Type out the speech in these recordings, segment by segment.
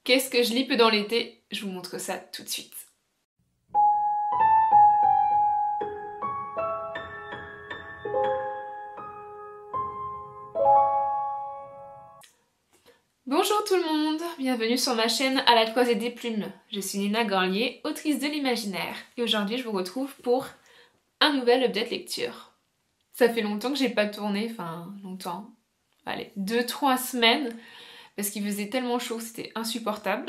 Qu'est-ce que je lis pendant l'été? Je vous montre ça tout de suite. Bonjour tout le monde, bienvenue sur ma chaîne À la croisée des plumes. Je suis Nina Gorlier, autrice de l'imaginaire, et aujourd'hui je vous retrouve pour un nouvel update lecture. Ça fait longtemps que j'ai pas tourné, enfin longtemps, allez, 2-3 semaines, parce qu'il faisait tellement chaud que c'était insupportable.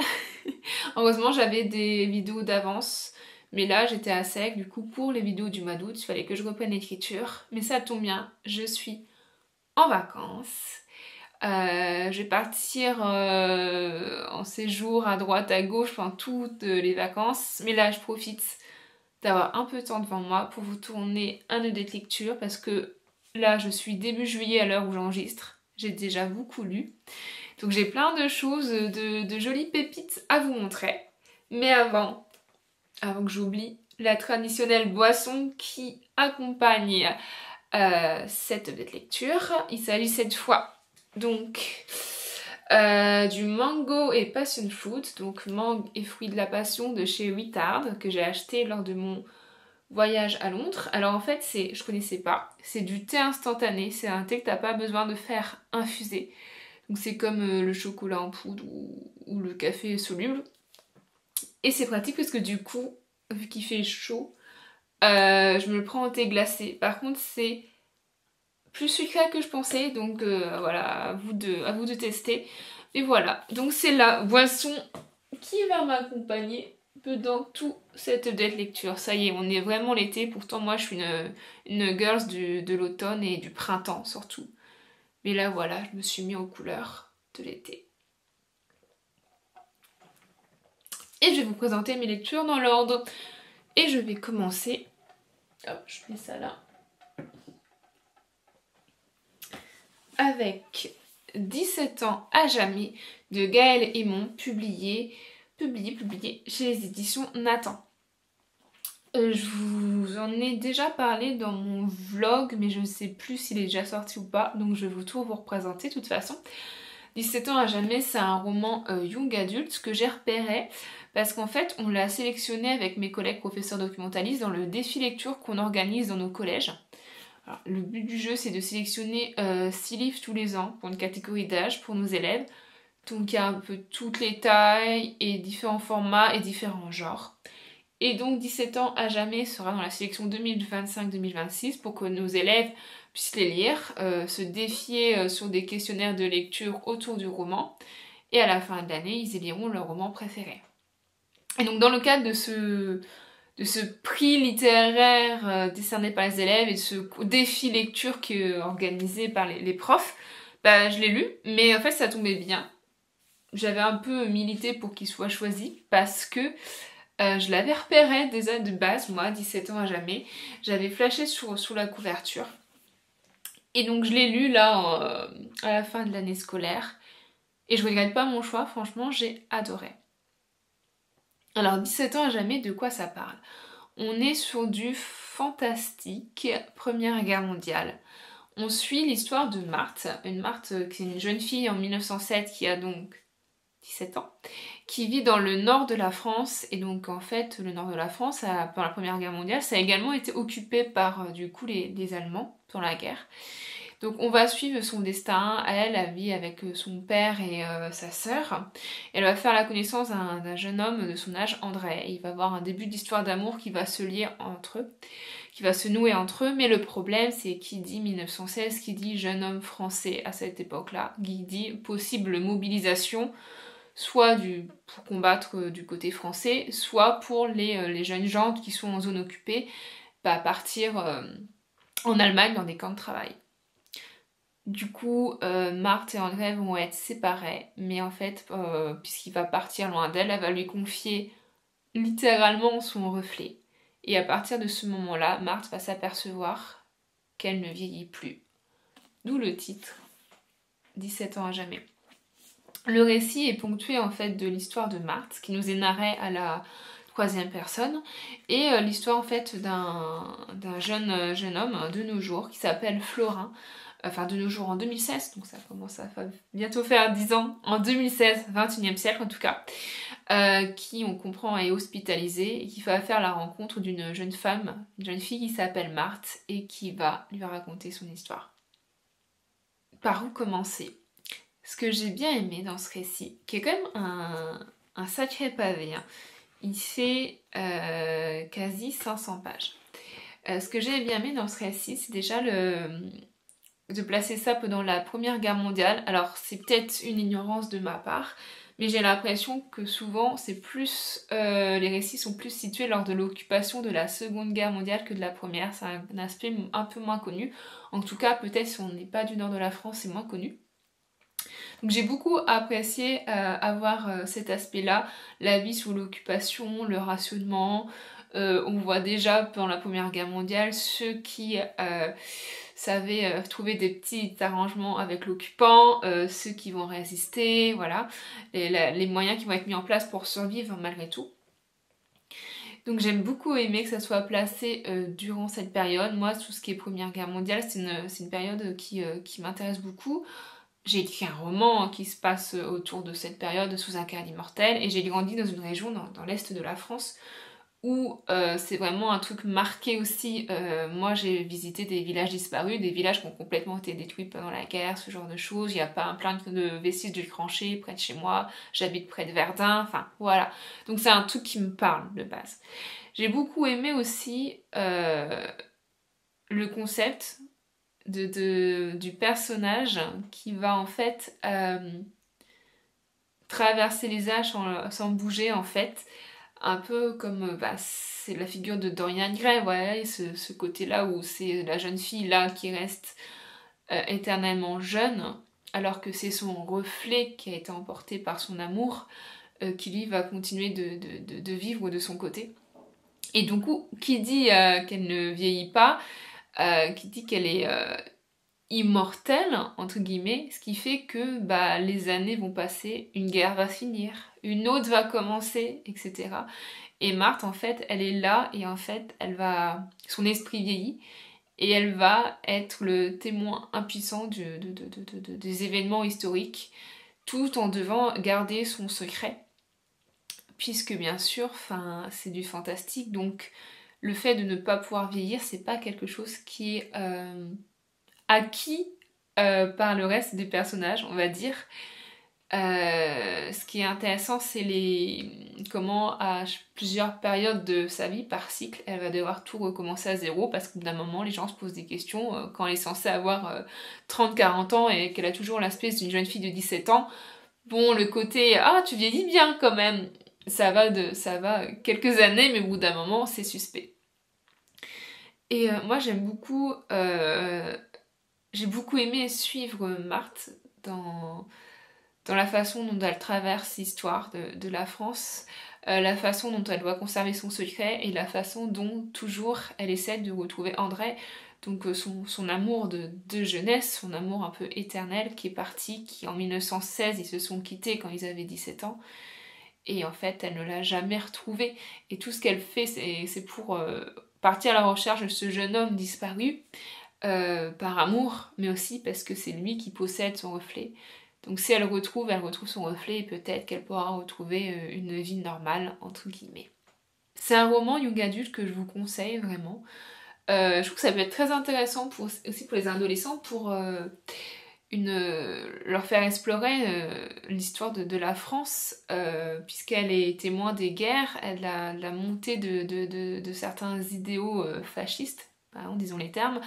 Heureusement j'avais des vidéos d'avance, mais là j'étais à sec, du coup pour les vidéos du mois d'août, il fallait que je reprenne l'écriture. Mais ça tombe bien, je suis en vacances. Je vais partir en séjour à droite, à gauche pendant toutes les vacances. Mais là, je profite d'avoir un peu de temps devant moi pour vous tourner un update lecture parce que là, je suis début juillet à l'heure où j'enregistre. J'ai déjà beaucoup lu. Donc j'ai plein de choses, de jolies pépites à vous montrer. Mais avant que j'oublie, la traditionnelle boisson qui accompagne cette update lecture. Il s'agit cette fois donc du mango et passion fruit, donc mangue et fruits de la passion de chez Wittard que j'ai acheté lors de mon voyage à Londres. Alors en fait je connaissais pas, c'est du thé instantané, c'est un thé que t'as pas besoin de faire infuser. Donc c'est comme le chocolat en poudre ou le café soluble. Et c'est pratique parce que du coup, vu qu'il fait chaud, je me le prends en thé glacé. Par contre c'est plus sucré que je pensais, donc voilà, à vous de tester. Et voilà, donc c'est la boisson qui va m'accompagner pendant tout cette update lecture. Ça y est, on est vraiment l'été, pourtant moi je suis une girls de l'automne et du printemps surtout. Mais là voilà, je me suis mis aux couleurs de l'été. Et je vais vous présenter mes lectures dans l'ordre. Et je vais commencer, hop, je mets ça là, avec 17 ans à jamais de Gaël Aymon, publié chez les éditions Nathan. Je vous en ai déjà parlé dans mon vlog, mais je ne sais plus s'il est déjà sorti ou pas, donc je vais tout vous représenter de toute façon. 17 ans à jamais, c'est un roman young adulte que j'ai repéré parce qu'en fait on l'a sélectionné avec mes collègues professeurs documentalistes dans le défi lecture qu'on organise dans nos collèges. Alors, le but du jeu c'est de sélectionner 6 livres tous les ans pour une catégorie d'âge pour nos élèves. Donc il y a un peu toutes les tailles et différents formats et différents genres. Et donc 17 ans à jamais sera dans la sélection 2025-2026 pour que nos élèves puissent les lire, se défier sur des questionnaires de lecture autour du roman. Et à la fin de l'année, ils éliront leur roman préféré. Et donc dans le cadre de ce prix littéraire décerné par les élèves et de ce défi lecture qui est organisé par les profs, bah, je l'ai lu, mais en fait ça tombait bien. J'avais un peu milité pour qu'il soit choisi parce que je l'avais repéré déjà de base, moi, 17 ans à jamais. J'avais flashé sous la couverture. Et donc je l'ai lu là à la fin de l'année scolaire. Et je regrette pas mon choix, franchement, j'ai adoré. Alors 17 ans à jamais, de quoi ça parle? On est sur du fantastique, Première Guerre mondiale. On suit l'histoire de Marthe, qui est une jeune fille en 1907 qui a donc 17 ans, qui vit dans le nord de la France. Et donc en fait le nord de la France pendant la Première Guerre mondiale ça a également été occupé par du coup les Allemands pendant la guerre. Donc on va suivre son destin. Elle vit avec son père et sa sœur. Elle va faire la connaissance d'un jeune homme de son âge, André. Et il va avoir un début d'histoire d'amour qui va se lier entre eux, qui va se nouer entre eux. Mais le problème c'est qui dit 1916, qui dit jeune homme français à cette époque-là, qui dit possible mobilisation soit pour combattre du côté français, soit pour les jeunes gens qui sont en zone occupée, partir en Allemagne dans des camps de travail. Du coup, Marthe et André vont être séparés, mais en fait, puisqu'il va partir loin d'elle, elle va lui confier littéralement son reflet. Et à partir de ce moment-là, Marthe va s'apercevoir qu'elle ne vieillit plus. D'où le titre, 17 ans à jamais. Le récit est ponctué en fait de l'histoire de Marthe, qui nous est narrée à la 3e personne, et l'histoire en fait d'un jeune homme de nos jours qui s'appelle Florin, enfin de nos jours en 2016, donc ça commence à bientôt faire 10 ans, en 2016, 21e siècle en tout cas, qui on comprend est hospitalisée et qui va faire la rencontre d'une jeune femme, une jeune fille qui s'appelle Marthe et qui va lui raconter son histoire. Par où commencer? Ce que j'ai bien aimé dans ce récit, qui est quand même un sacré pavé, hein. Il fait quasi 500 pages. Ce que j'ai bien aimé dans ce récit, c'est déjà de placer ça pendant la Première Guerre mondiale. Alors c'est peut-être une ignorance de ma part, mais j'ai l'impression que souvent c'est plus les récits sont plus situés lors de l'occupation de la Seconde Guerre mondiale que de la Première. C'est un aspect un peu moins connu. En tout cas, peut-être si on n'est pas du nord de la France, c'est moins connu. Donc j'ai beaucoup apprécié avoir cet aspect-là, la vie sous l'occupation, le rationnement. On voit déjà pendant la Première Guerre mondiale ceux qui savaient trouver des petits arrangements avec l'occupant, ceux qui vont résister, voilà, les moyens qui vont être mis en place pour survivre malgré tout. Donc j'aime beaucoup aimer que ça soit placé durant cette période. Moi, tout ce qui est Première Guerre mondiale, c'est une période qui m'intéresse beaucoup. J'ai écrit un roman qui se passe autour de cette période sous un cardinal mortel et j'ai grandi dans une région dans l'est de la France où c'est vraiment un truc marqué aussi. Moi j'ai visité des villages disparus, des villages qui ont complètement été détruits pendant la guerre, ce genre de choses. Il n'y a pas plein de vestiges du Cranché près de chez moi, j'habite près de Verdun, enfin voilà. Donc c'est un truc qui me parle de base. J'ai beaucoup aimé aussi le concept du personnage qui va en fait traverser les âges sans bouger en fait, un peu comme c'est la figure de Dorian Gray, ouais, ce côté-là où c'est la jeune fille là qui reste éternellement jeune alors que c'est son reflet qui a été emporté par son amour qui lui va continuer de vivre de son côté. Et donc qui dit qu'elle ne vieillit pas, qui dit qu'elle est immortelle, entre guillemets, ce qui fait que les années vont passer, une guerre va finir, une autre va commencer, etc. Et Marthe, en fait, elle est là et en fait, son esprit vieillit et elle va être le témoin impuissant des événements historiques tout en devant garder son secret. Puisque bien sûr, c'est du fantastique, donc le fait de ne pas pouvoir vieillir, c'est pas quelque chose qui est acquis par le reste des personnages, on va dire. Ce qui est intéressant, c'est comment à plusieurs périodes de sa vie, par cycle, elle va devoir tout recommencer à zéro parce qu'au bout d'un moment, les gens se posent des questions. Quand elle est censée avoir 30-40 ans et qu'elle a toujours l'aspect d'une jeune fille de 17 ans, bon, le côté « Ah, tu vieillis bien quand même !» ça va quelques années, mais au bout d'un moment, c'est suspect. Et moi, j'ai beaucoup aimé suivre Marthe dans la façon dont elle traverse l'histoire de la France, la façon dont elle doit conserver son secret et la façon dont toujours elle essaie de retrouver André, donc son amour de jeunesse, son amour un peu éternel qui est parti, qui en 1916 ils se sont quittés quand ils avaient 17 ans. Et en fait, elle ne l'a jamais retrouvé. Et tout ce qu'elle fait, c'est pour partir à la recherche de ce jeune homme disparu, par amour, mais aussi parce que c'est lui qui possède son reflet. Donc si elle retrouve son reflet et peut-être qu'elle pourra retrouver une vie normale, entre guillemets. C'est un roman young adulte que je vous conseille vraiment. Je trouve que ça peut être très intéressant aussi pour les adolescents, pour leur faire explorer l'histoire de la France, puisqu'elle est témoin des guerres, la montée de certains idéaux fascistes, disons les termes.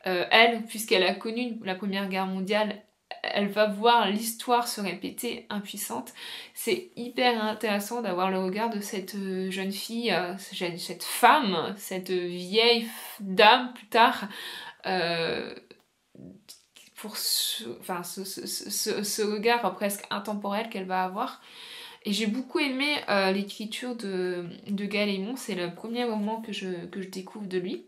Elle, puisqu'elle a connu la Première Guerre mondiale, elle va voir l'histoire se répéter impuissante. C'est hyper intéressant d'avoir le regard de cette jeune fille, cette femme, cette vieille dame plus tard, pour ce regard presque intemporel qu'elle va avoir. Et j'ai beaucoup aimé l'écriture de Gaël Aymon, c'est le premier roman que je découvre de lui.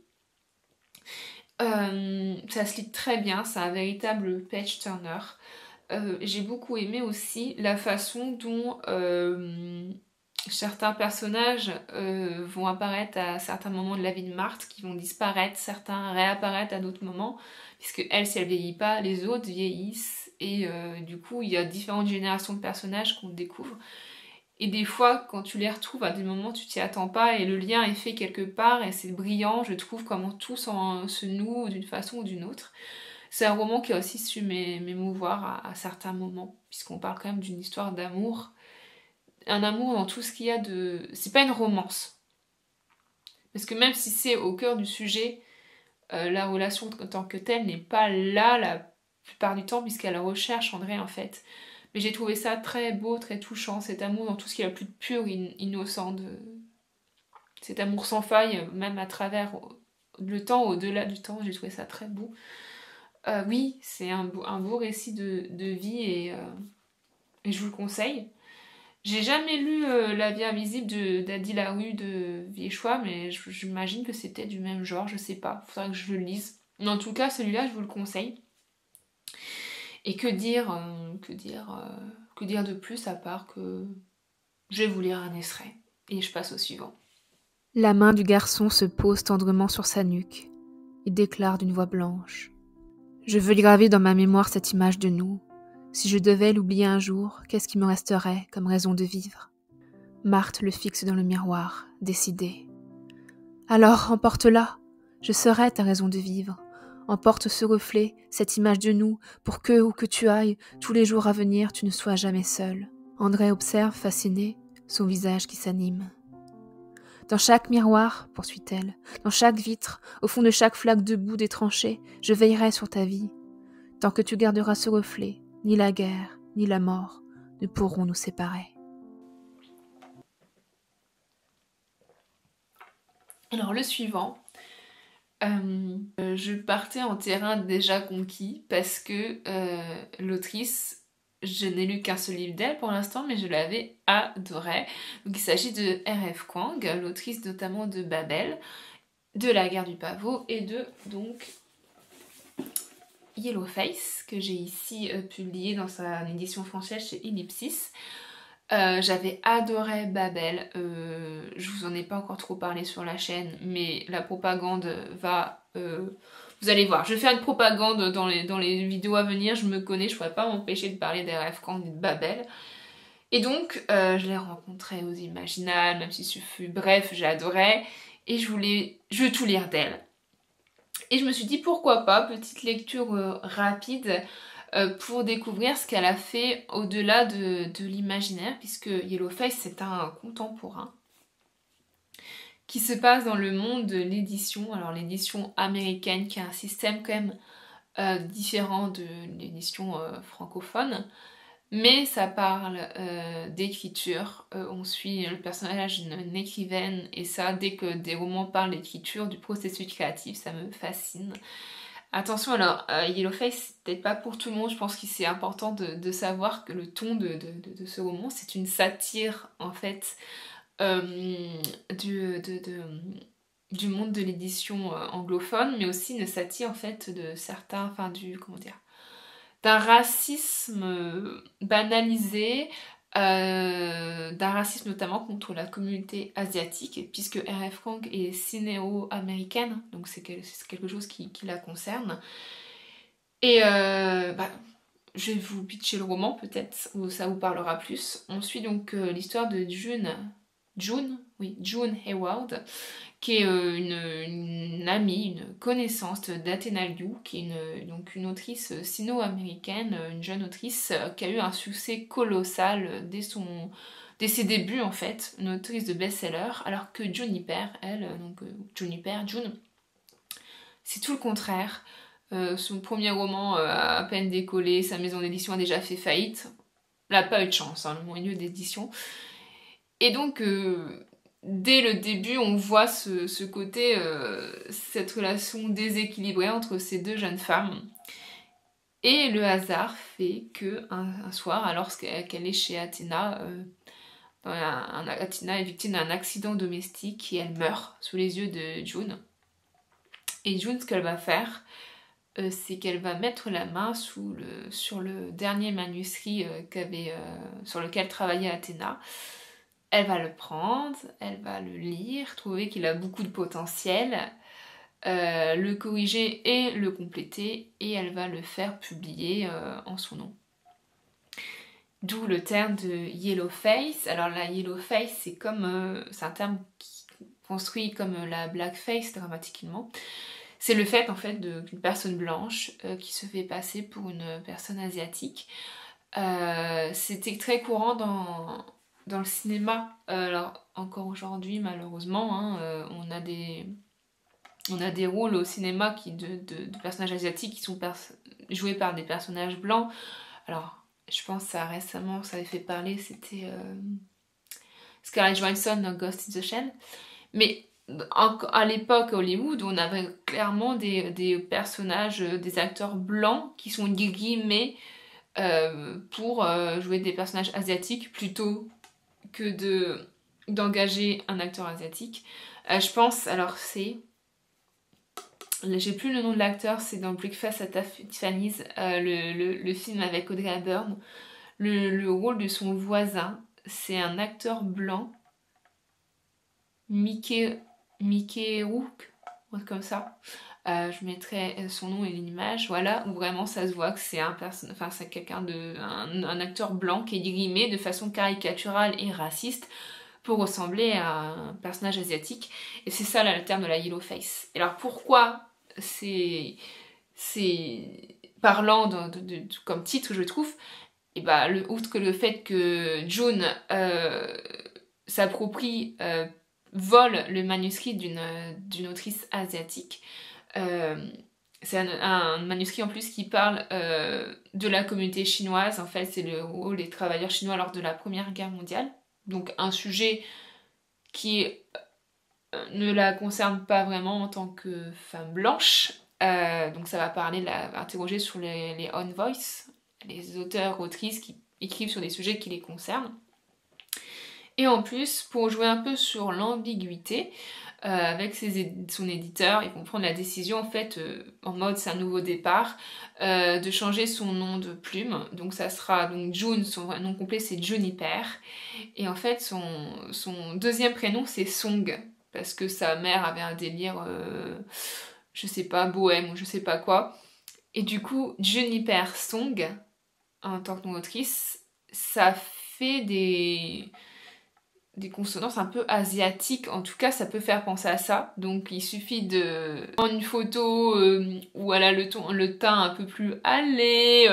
Ça se lit très bien, c'est un véritable page turner. J'ai beaucoup aimé aussi la façon dont certains personnages vont apparaître à certains moments de la vie de Marthe, qui vont disparaître, certains réapparaître à d'autres moments, puisque elle, si elle vieillit pas, les autres vieillissent, et du coup, il y a différentes générations de personnages qu'on découvre. Et des fois, quand tu les retrouves, à des moments, tu t'y attends pas, et le lien est fait quelque part, et c'est brillant, je trouve, comment tout se noue d'une façon ou d'une autre. C'est un roman qui a aussi su m'émouvoir à certains moments, puisqu'on parle quand même d'une histoire d'amour. Un amour dans tout ce qu'il y a de... C'est pas une romance. Parce que même si c'est au cœur du sujet, la relation en tant que telle n'est pas là la plupart du temps, puisqu'elle recherche André en fait. Mais j'ai trouvé ça très beau, très touchant, cet amour dans tout ce qu'il y a de plus pur, innocent, cet amour sans faille, même à travers le temps, au-delà du temps, j'ai trouvé ça très beau. Oui, c'est un beau récit de vie et je vous le conseille. J'ai jamais lu La vie invisible d'Adi Larue de Viechois, mais j'imagine que c'était du même genre, je sais pas, faudrait que je le lise. Mais en tout cas, celui-là, je vous le conseille. Et que dire de plus à part que je vais vous lire un extrait et je passe au suivant. La main du garçon se pose tendrement sur sa nuque. Il déclare d'une voix blanche. Je veux graver dans ma mémoire cette image de nous. Si je devais l'oublier un jour, qu'est-ce qui me resterait comme raison de vivre ? Marthe le fixe dans le miroir, décidée. Alors, emporte-la. Je serai ta raison de vivre. Emporte ce reflet, cette image de nous, pour que, où que tu ailles, tous les jours à venir, tu ne sois jamais seul. André observe, fasciné, son visage qui s'anime. Dans chaque miroir, poursuit-elle, dans chaque vitre, au fond de chaque flaque de boue des tranchées, je veillerai sur ta vie. Tant que tu garderas ce reflet, ni la guerre, ni la mort ne pourront nous séparer. Alors le suivant, je partais en terrain déjà conquis parce que l'autrice, je n'ai lu qu'un seul livre d'elle pour l'instant, mais je l'avais adoré. Donc il s'agit de R.F. Kuang, l'autrice notamment de Babel, de La guerre du pavot et de donc Yellowface, que j'ai ici publié dans sa édition française chez Ellipsis. J'avais adoré Babel, je vous en ai pas encore trop parlé sur la chaîne, mais la propagande va... vous allez voir, je vais faire une propagande dans les vidéos à venir, je me connais, je pourrais pas m'empêcher de parler d'R.F. Kuang et de Babel. Et donc, je l'ai rencontrée aux Imaginales, même si ce fut bref, j'ai adoré, et je veux tout lire d'elle. Et je me suis dit, pourquoi pas, petite lecture rapide, pour découvrir ce qu'elle a fait au-delà de l'imaginaire, puisque Yellowface c'est un contemporain qui se passe dans le monde de l'édition, alors l'édition américaine qui a un système quand même différent de l'édition francophone, mais ça parle d'écriture, on suit le personnage d'une écrivaine, et ça, dès que des romans parlent d'écriture, du processus créatif, ça me fascine. Attention alors, Yellowface, c'est peut-être pas pour tout le monde, je pense que c'est important de savoir que le ton de ce roman, c'est une satire en fait du monde de l'édition anglophone, mais aussi une satire en fait de certains, enfin d'un racisme banalisé, d'un racisme notamment contre la communauté asiatique, puisque R.F. Kuang est sino-américaine, donc c'est quelque chose qui la concerne. Et je vais vous pitcher le roman, peut-être ça vous parlera plus. On suit donc l'histoire de June Hayward, qui est une amie, une connaissance d'Athena Liu, qui est donc une autrice sino-américaine, une jeune autrice qui a eu un succès colossal dès ses débuts en fait, une autrice de best-seller, alors que Juniper, June, c'est tout le contraire. Son premier roman a à peine décollé, sa maison d'édition a déjà fait faillite. Elle n'a pas eu de chance, hein, le milieu d'édition. Et donc, dès le début, on voit ce côté, cette relation déséquilibrée entre ces deux jeunes femmes. Et le hasard fait que un soir, alors qu'elle est chez Athéna, Athéna est victime d'un accident domestique et elle meurt sous les yeux de June. Et June, ce qu'elle va faire, c'est qu'elle va mettre la main sur le dernier manuscrit sur lequel travaillait Athéna. elle va le prendre, elle va le lire, trouver qu'il a beaucoup de potentiel, le corriger et le compléter, et elle va le faire publier en son nom. D'où le terme de yellow face. Alors la yellow face, c'est un terme qui construit comme la blackface dramatiquement. C'est le fait en fait d'une personne blanche qui se fait passer pour une personne asiatique. C'était très courant dans le cinéma. Alors encore aujourd'hui malheureusement, hein, on a des rôles au cinéma de personnages asiatiques qui sont joués par des personnages blancs. Alors je pense que récemment ça avait fait parler, c'était Scarlett Johansson dans Ghost in the Shell. Mais à l'époque Hollywood, on avait clairement des personnages, des acteurs blancs qui sont grimés pour jouer des personnages asiatiques plutôt que d'engager un acteur asiatique. Je pense, alors j'ai plus le nom de l'acteur, c'est dans Breakfast at Tiffany's, le film avec Audrey Hepburn. Le rôle de son voisin, c'est un acteur blanc, Mickey Rourke, comme ça. Je mettrai son nom et l'image, voilà, où vraiment ça se voit que c'est c'est quelqu'un un acteur blanc qui est grimé de façon caricaturale et raciste pour ressembler à un personnage asiatique. Et c'est ça là, le terme de la yellow face. Et alors pourquoi c'est parlant comme titre, je trouve, et outre que le fait que June s'approprie, vole le manuscrit d'une autrice asiatique, c'est un manuscrit en plus qui parle de la communauté chinoise. En fait, c'est le rôle des travailleurs chinois lors de la Première Guerre mondiale. Donc un sujet qui ne la concerne pas vraiment en tant que femme blanche. Donc ça va interroger sur les on voice, les auteurs, autrices qui écrivent sur des sujets qui les concernent. Et en plus, pour jouer un peu sur l'ambiguïté, avec son éditeur, ils vont prendre la décision en fait, en mode c'est un nouveau départ, de changer son nom de plume. Donc ça sera donc June, son nom complet c'est Juniper. Et en fait son deuxième prénom c'est Song, parce que sa mère avait un délire, je sais pas, bohème ou je sais pas quoi. Et du coup, Juniper Song, en tant que non-autrice, ça fait des consonances un peu asiatiques, en tout cas ça peut faire penser à ça. Donc il suffit de prendre une photo où elle a le teint un peu plus hâlé,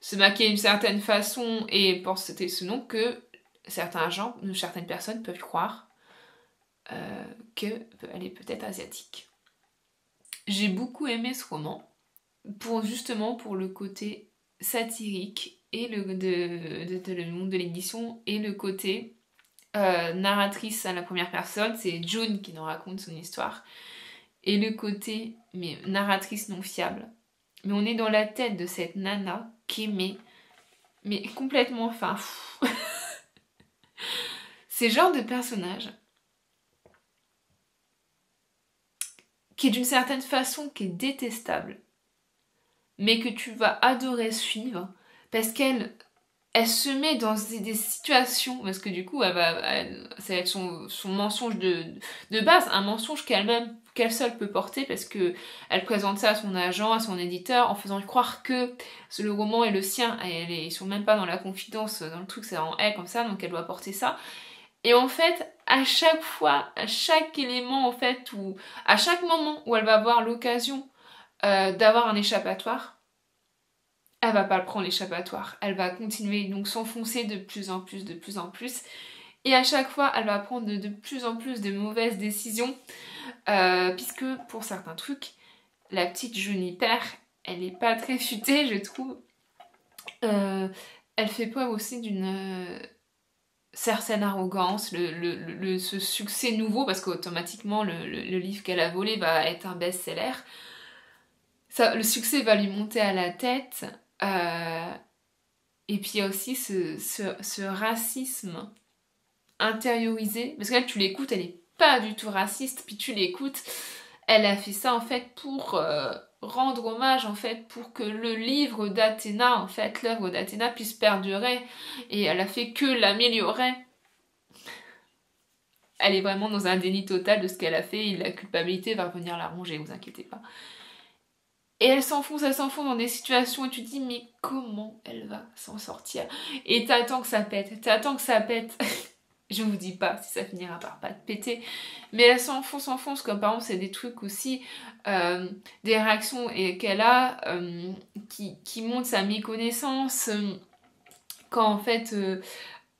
se maquiller d'une certaine façon et porter ce nom, que certaines personnes peuvent croire qu'elle est peut-être asiatique. J'ai beaucoup aimé ce roman, pour le côté satirique et le monde de l'édition, et le côté narratrice à la première personne, c'est June qui nous raconte son histoire, et le côté narratrice non fiable. Mais on est dans la tête de cette nana qui est mais complètement fou. C'est le genre de personnage qui est d'une certaine façon qui est détestable, mais que tu vas adorer suivre, parce qu'elle se met dans des situations, parce que du coup ça va être son mensonge de base, un mensonge qu'elle seule peut porter, parce que elle présente ça à son agent, à son éditeur, en faisant croire que le roman est le sien, et ils sont même pas dans la confidence, dans le truc c'est en elle comme ça, donc elle doit porter ça. Et en fait, à chaque fois, à chaque élément en fait, à chaque moment où elle va avoir l'occasion d'avoir un échappatoire, elle va pas le prendre l'échappatoire, elle va continuer donc s'enfoncer de plus en plus, et à chaque fois elle va prendre de plus en plus de mauvaises décisions, puisque pour certains trucs, la petite Juniper, elle est pas très futée, je trouve. Elle fait preuve aussi d'une certaine arrogance, ce succès nouveau, parce qu'automatiquement le livre qu'elle a volé va être un best-seller. Le succès va lui monter à la tête, et puis il y a aussi ce racisme intériorisé, parce que là tu l'écoutes, elle est pas du tout raciste, puis tu l'écoutes, elle a fait ça en fait pour rendre hommage en fait pour que le livre d'Athéna, en fait l'œuvre d'Athéna puisse perdurer, et elle a fait que l'améliorer. Elle est vraiment dans un déni total de ce qu'elle a fait et la culpabilité va venir la ronger, vous inquiétez pas. Et elle s'enfonce dans des situations et tu te dis mais comment elle va s'en sortir? Et t'attends que ça pète. Je vous dis pas si ça finira par pas péter, mais elle s'enfonce, comme par exemple c'est des trucs aussi, des réactions qu'elle a qui montrent sa méconnaissance, quand en fait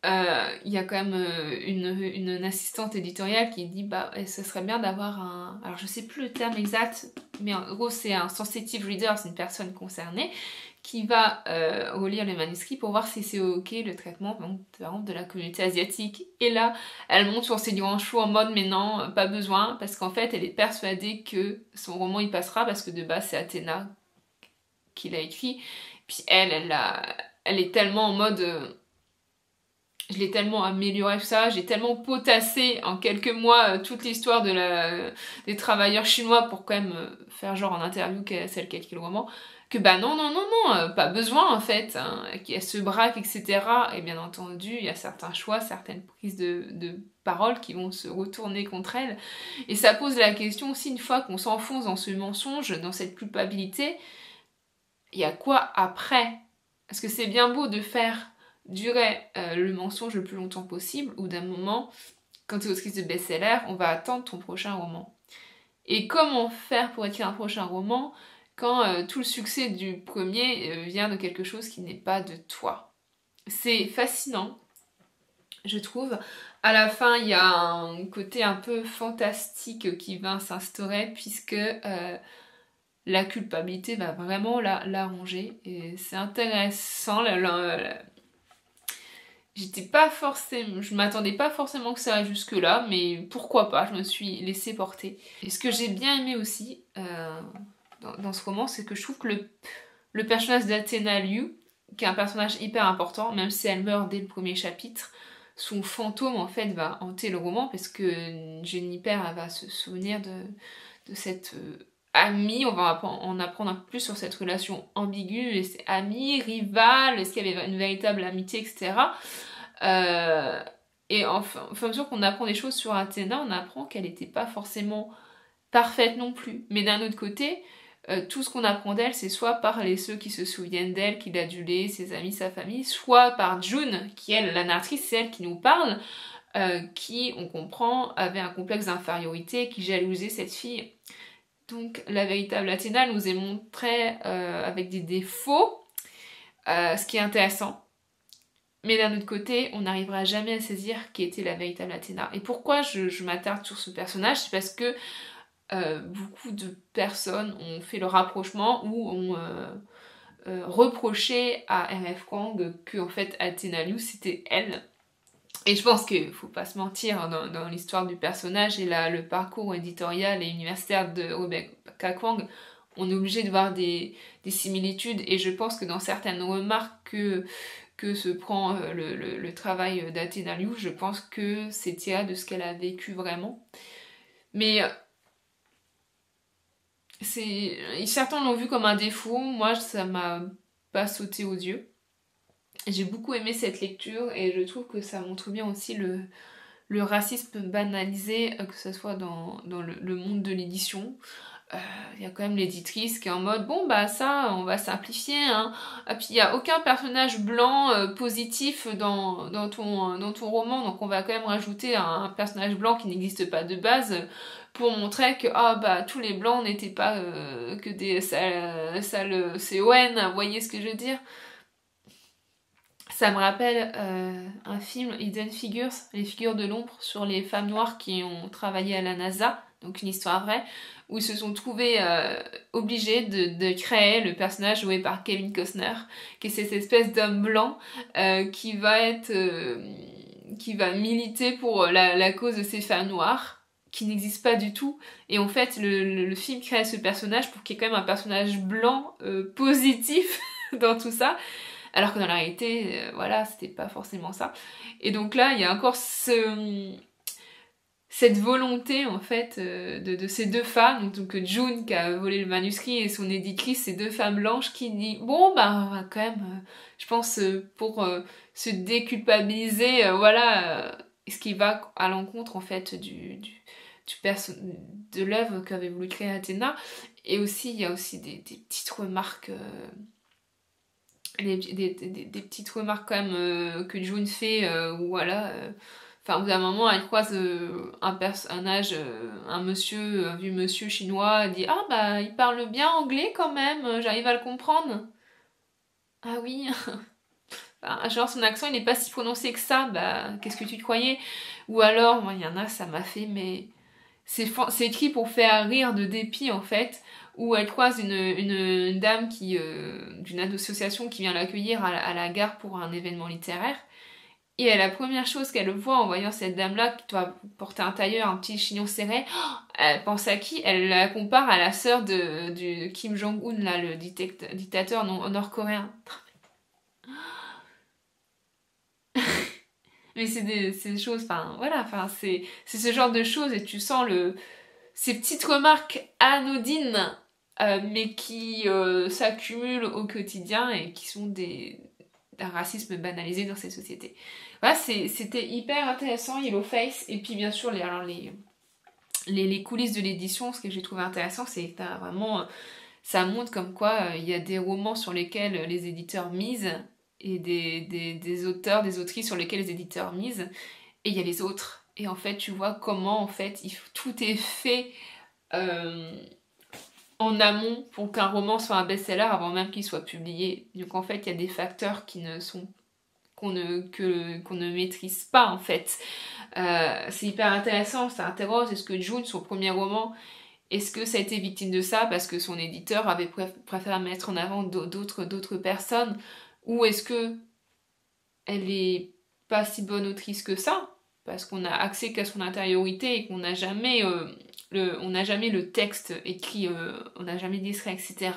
il y a quand même une assistante éditoriale qui dit bah ce serait bien d'avoir un... Alors je sais plus le terme exact, mais en gros c'est un sensitive reader, c'est une personne concernée qui va relire le manuscrit pour voir si c'est ok le traitement donc, par exemple, de la communauté asiatique. Et là, elle monte sur ses grands chevaux en mode mais non, pas besoin, parce qu'en fait elle est persuadée que son roman il passera parce que de base c'est Athéna qui l'a écrit. Puis elle est tellement en mode... je l'ai tellement amélioré tout ça, j'ai tellement potassé en quelques mois toute l'histoire des travailleurs chinois pour quand même faire genre en interview celle qui a écrit le roman, que bah non, pas besoin en fait, hein, qu'elle se braque, etc. Et bien entendu, il y a certains choix, certaines prises de parole qui vont se retourner contre elle. Et ça pose la question aussi, une fois qu'on s'enfonce dans ce mensonge, dans cette culpabilité, il y a quoi après? Parce que c'est bien beau de faire durer le mensonge le plus longtemps possible, ou d'un moment, quand tu es autrice de best-seller, on va attendre ton prochain roman. Et comment faire pour écrire un prochain roman quand tout le succès du premier vient de quelque chose qui n'est pas de toi? C'est fascinant, je trouve. À la fin, il y a un côté un peu fantastique qui va s'instaurer, puisque la culpabilité va vraiment la ronger. Et c'est intéressant, je m'attendais pas forcément que ça aille jusque là, mais pourquoi pas, je me suis laissée porter. Et ce que j'ai bien aimé aussi dans ce roman, c'est que je trouve que le personnage d'Athéna Liu, qui est un personnage hyper important, même si elle meurt dès le premier chapitre, son fantôme en fait va hanter le roman, parce que Juniper elle va se souvenir de cette amie. On va en apprendre un peu plus sur cette relation ambiguë, et c'est amie, rivale, est-ce qu'il y avait une véritable amitié, etc. Et au fur et à mesure qu'on apprend des choses sur Athéna, on apprend qu'elle n'était pas forcément parfaite non plus. Mais d'un autre côté, tout ce qu'on apprend d'elle, c'est soit par ceux qui se souviennent d'elle, qui l'adulaient, ses amis, sa famille, soit par June, qui est la narratrice, c'est elle qui nous parle, qui, on comprend, avait un complexe d'infériorité, qui jalousait cette fille. Donc la véritable Athéna nous est montrée avec des défauts, ce qui est intéressant. Mais d'un autre côté, on n'arrivera jamais à saisir qui était la véritable Athéna. Et pourquoi je m'attarde sur ce personnage? C'est parce que beaucoup de personnes ont fait le rapprochement ou ont reproché à R.F. Kuang que en fait Athéna Liu c'était elle. Et je pense qu'il faut pas se mentir dans l'histoire du personnage et le parcours éditorial et universitaire de Rebecca Kuang, on est obligé de voir des similitudes, et je pense que dans certaines remarques que se prend le travail d'Athéna Liu, je pense que c'est tiré de ce qu'elle a vécu vraiment. Mais certains l'ont vu comme un défaut, moi ça m'a pas sauté aux yeux. J'ai beaucoup aimé cette lecture et je trouve que ça montre bien aussi le racisme banalisé, que ce soit dans le monde de l'édition. Il y a quand même l'éditrice qui est en mode bon bah ça on va simplifier hein. Et puis il n'y a aucun personnage blanc positif dans ton roman, donc on va quand même rajouter un personnage blanc qui n'existe pas de base pour montrer que bah tous les blancs n'étaient pas que des sales CON, vous voyez ce que je veux dire. Ça me rappelle un film, Hidden Figures, les figures de l'ombre, sur les femmes noires qui ont travaillé à la NASA, donc une histoire vraie, où ils se sont trouvés obligés de créer le personnage joué par Kevin Costner, qui est cette espèce d'homme blanc qui va militer pour la cause de ces femmes noires, qui n'existe pas du tout. Et en fait, le film crée ce personnage pour qu'il y ait quand même un personnage blanc positif dans tout ça. Alors que dans la réalité, voilà, c'était pas forcément ça. Et donc là, il y a encore cette volonté en fait de ces deux femmes, donc June qui a volé le manuscrit et son éditrice, ces deux femmes blanches qui dit bon bah on va quand même, je pense pour se déculpabiliser, voilà, ce qui va à l'encontre en fait de l'œuvre qu'avait voulu créer Athéna. Et aussi il y a aussi des petites remarques. Des petites remarques quand même que June fait, où voilà, enfin, au bout d'un moment, elle croise un personnage, un monsieur, un vieux monsieur chinois, elle dit ah bah il parle bien anglais quand même, j'arrive à le comprendre. Ah oui, enfin, genre son accent il n'est pas si prononcé que ça, bah qu'est-ce que tu te croyais? Ou alors, moi il y en a, ça m'a fait, mais c'est écrit pour faire rire de dépit en fait, où elle croise une dame qui d'une association qui vient l'accueillir à la gare pour un événement littéraire. Et la première chose qu'elle voit en voyant cette dame-là qui doit porter un tailleur, un petit chignon serré, elle pense à qui? Elle la compare à la sœur de Kim Jong-un, là, le dictateur nord-coréen. Mais c'est des choses, enfin voilà, enfin c'est ce genre de choses et tu sens ces petites remarques anodines, mais qui s'accumulent au quotidien et qui sont d'un racisme banalisé dans cette société. Voilà, c'était hyper intéressant, Yellowface. Et puis bien sûr, les coulisses de l'édition, ce que j'ai trouvé intéressant, c'est que vraiment, ça montre comme quoi il y a des romans sur lesquels les éditeurs misent et des auteurs, des autrices sur lesquels les éditeurs misent, et il y a les autres. Et en fait, tu vois comment en fait tout est fait en amont pour qu'un roman soit un best-seller avant même qu'il soit publié. Donc en fait, il y a des facteurs qu'on ne maîtrise pas en fait. C'est hyper intéressant, ça interroge, est-ce que June, son premier roman, est-ce que ça a été victime de ça parce que son éditeur avait préféré mettre en avant d'autres personnes, ou est-ce que elle est pas si bonne autrice que ça parce qu'on a accès qu'à son intériorité et qu'on n'a jamais le texte écrit, on n'a jamais d'extrait, etc.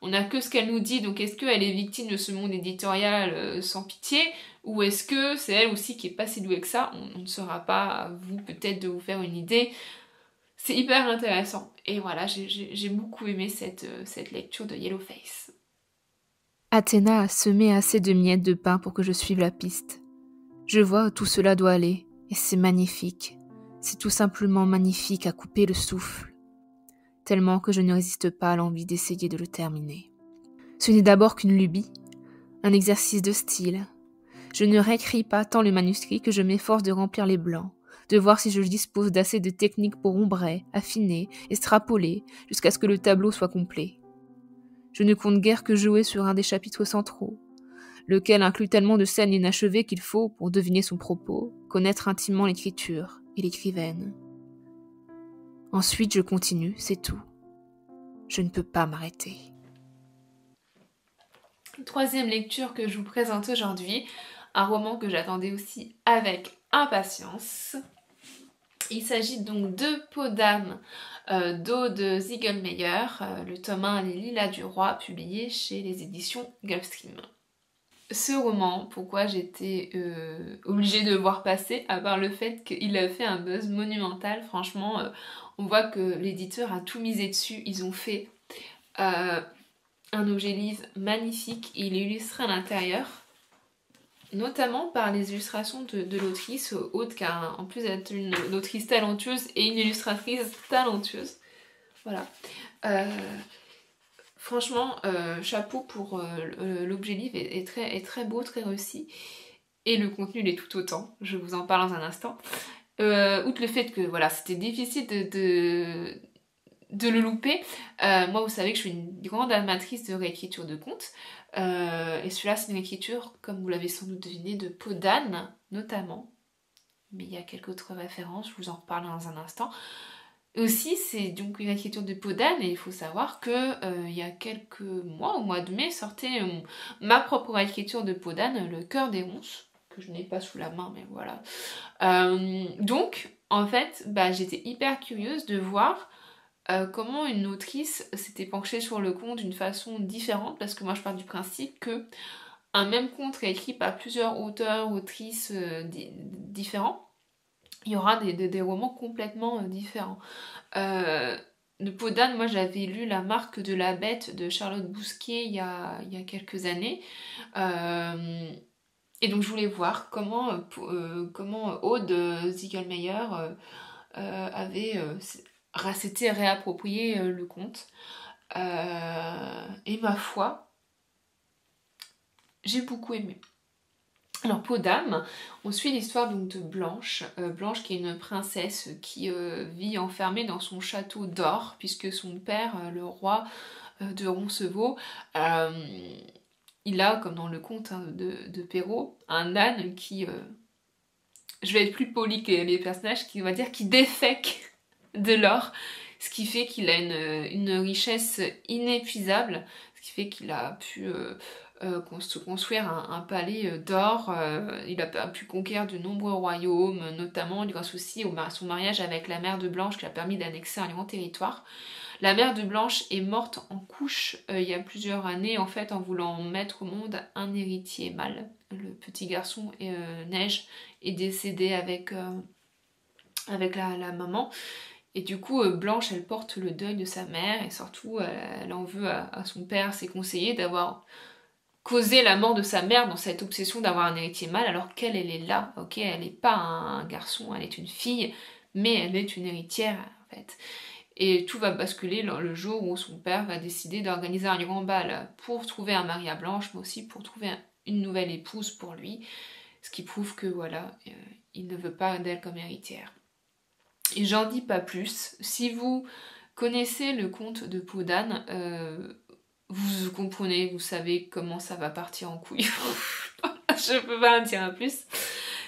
On n'a que ce qu'elle nous dit, donc est-ce qu'elle est victime de ce monde éditorial sans pitié, ou est-ce que c'est elle aussi qui est pas si douée que ça? On ne saura pas, à vous peut-être de vous faire une idée. C'est hyper intéressant. Et voilà, j'ai beaucoup aimé cette lecture de Yellowface. Athéna a semé assez de miettes de pain pour que je suive la piste. Je vois où tout cela doit aller, et c'est magnifique. C'est tout simplement magnifique à couper le souffle. Tellement que je ne résiste pas à l'envie d'essayer de le terminer. Ce n'est d'abord qu'une lubie, un exercice de style. Je ne réécris pas tant le manuscrit que je m'efforce de remplir les blancs, de voir si je dispose d'assez de techniques pour ombrer, affiner, extrapoler, jusqu'à ce que le tableau soit complet. Je ne compte guère que jouer sur un des chapitres centraux, lequel inclut tellement de scènes inachevées qu'il faut, pour deviner son propos, connaître intimement l'écriture et l'écrivaine. Ensuite, je continue, c'est tout. Je ne peux pas m'arrêter. Troisième lecture que je vous présente aujourd'hui, un roman que j'attendais aussi avec impatience. Il s'agit donc de Peau d'âme d'Aude Ziegelmeyer, le tome 1 Les Lilas du Roi, publié chez les éditions Gulfstream. Ce roman, pourquoi j'étais obligée de le voir passer, à part le fait qu'il a fait un buzz monumental, franchement, on voit que l'éditeur a tout misé dessus, ils ont fait un objet livre magnifique, il est illustré à l'intérieur, notamment par les illustrations de l'autrice Aude, qui a en plus d'être une autrice talentueuse et une illustratrice talentueuse. Voilà. Franchement, chapeau pour l'objet livre, est très beau, très réussi. Et le contenu l'est tout autant, je vous en parle dans un instant. Outre le fait que voilà, c'était difficile de le louper, moi vous savez que je suis une grande amatrice de réécriture de contes. Et celui-là c'est une écriture, comme vous l'avez sans doute deviné, de Peau d'âne notamment, mais il y a quelques autres références, je vous en reparle dans un instant. Aussi c'est donc une écriture de Peau d'âne, et il faut savoir que il y a quelques mois, au mois de mai, sortait ma propre écriture de Peau d'âne, Le cœur des ronces, que je n'ai pas sous la main, mais voilà. Donc en fait j'étais hyper curieuse de voir comment une autrice s'était penchée sur le conte d'une façon différente, parce que moi je pars du principe que un même conte est écrit par plusieurs auteurs, autrices différents, il y aura des romans complètement différents. De Peau d'âne, moi j'avais lu La marque de la bête de Charlotte Bousquet il y a quelques années. Et donc je voulais voir comment Aude Ziegelmeyer s'était réapproprié le conte. Et ma foi, j'ai beaucoup aimé. Alors, Peau d'âne, on suit l'histoire donc de Blanche. Blanche qui est une princesse qui vit enfermée dans son château d'or, puisque son père, le roi de Roncevaux, il a, comme dans le conte de Perrault, un âne qui, je vais être plus polie que les personnages, qui va dire qui défèque de l'or, ce qui fait qu'il a une richesse inépuisable, ce qui fait qu'il a pu se construire un palais d'or. Il a pu conquérir de nombreux royaumes, notamment grâce aussi à son mariage avec la mère de Blanche qui a permis d'annexer un grand territoire. La mère de Blanche est morte en couche il y a plusieurs années, en fait, en voulant mettre au monde un héritier mâle. Le petit garçon Neige est décédé avec la maman. Et du coup, Blanche, elle porte le deuil de sa mère et surtout, elle en veut à son père, à ses conseillers, d'avoir causé la mort de sa mère dans cette obsession d'avoir un héritier mâle alors qu'elle est là. Ok, elle n'est pas un garçon, elle est une fille, mais elle est une héritière en fait. Et tout va basculer le jour où son père va décider d'organiser un grand bal pour trouver un mari à Blanche, mais aussi pour trouver une nouvelle épouse pour lui. Ce qui prouve que voilà, il ne veut pas d'elle comme héritière. Et j'en dis pas plus. Si vous connaissez le conte de Peau d'âne, vous comprenez, vous savez comment ça va partir en couille. Je peux pas en dire un plus.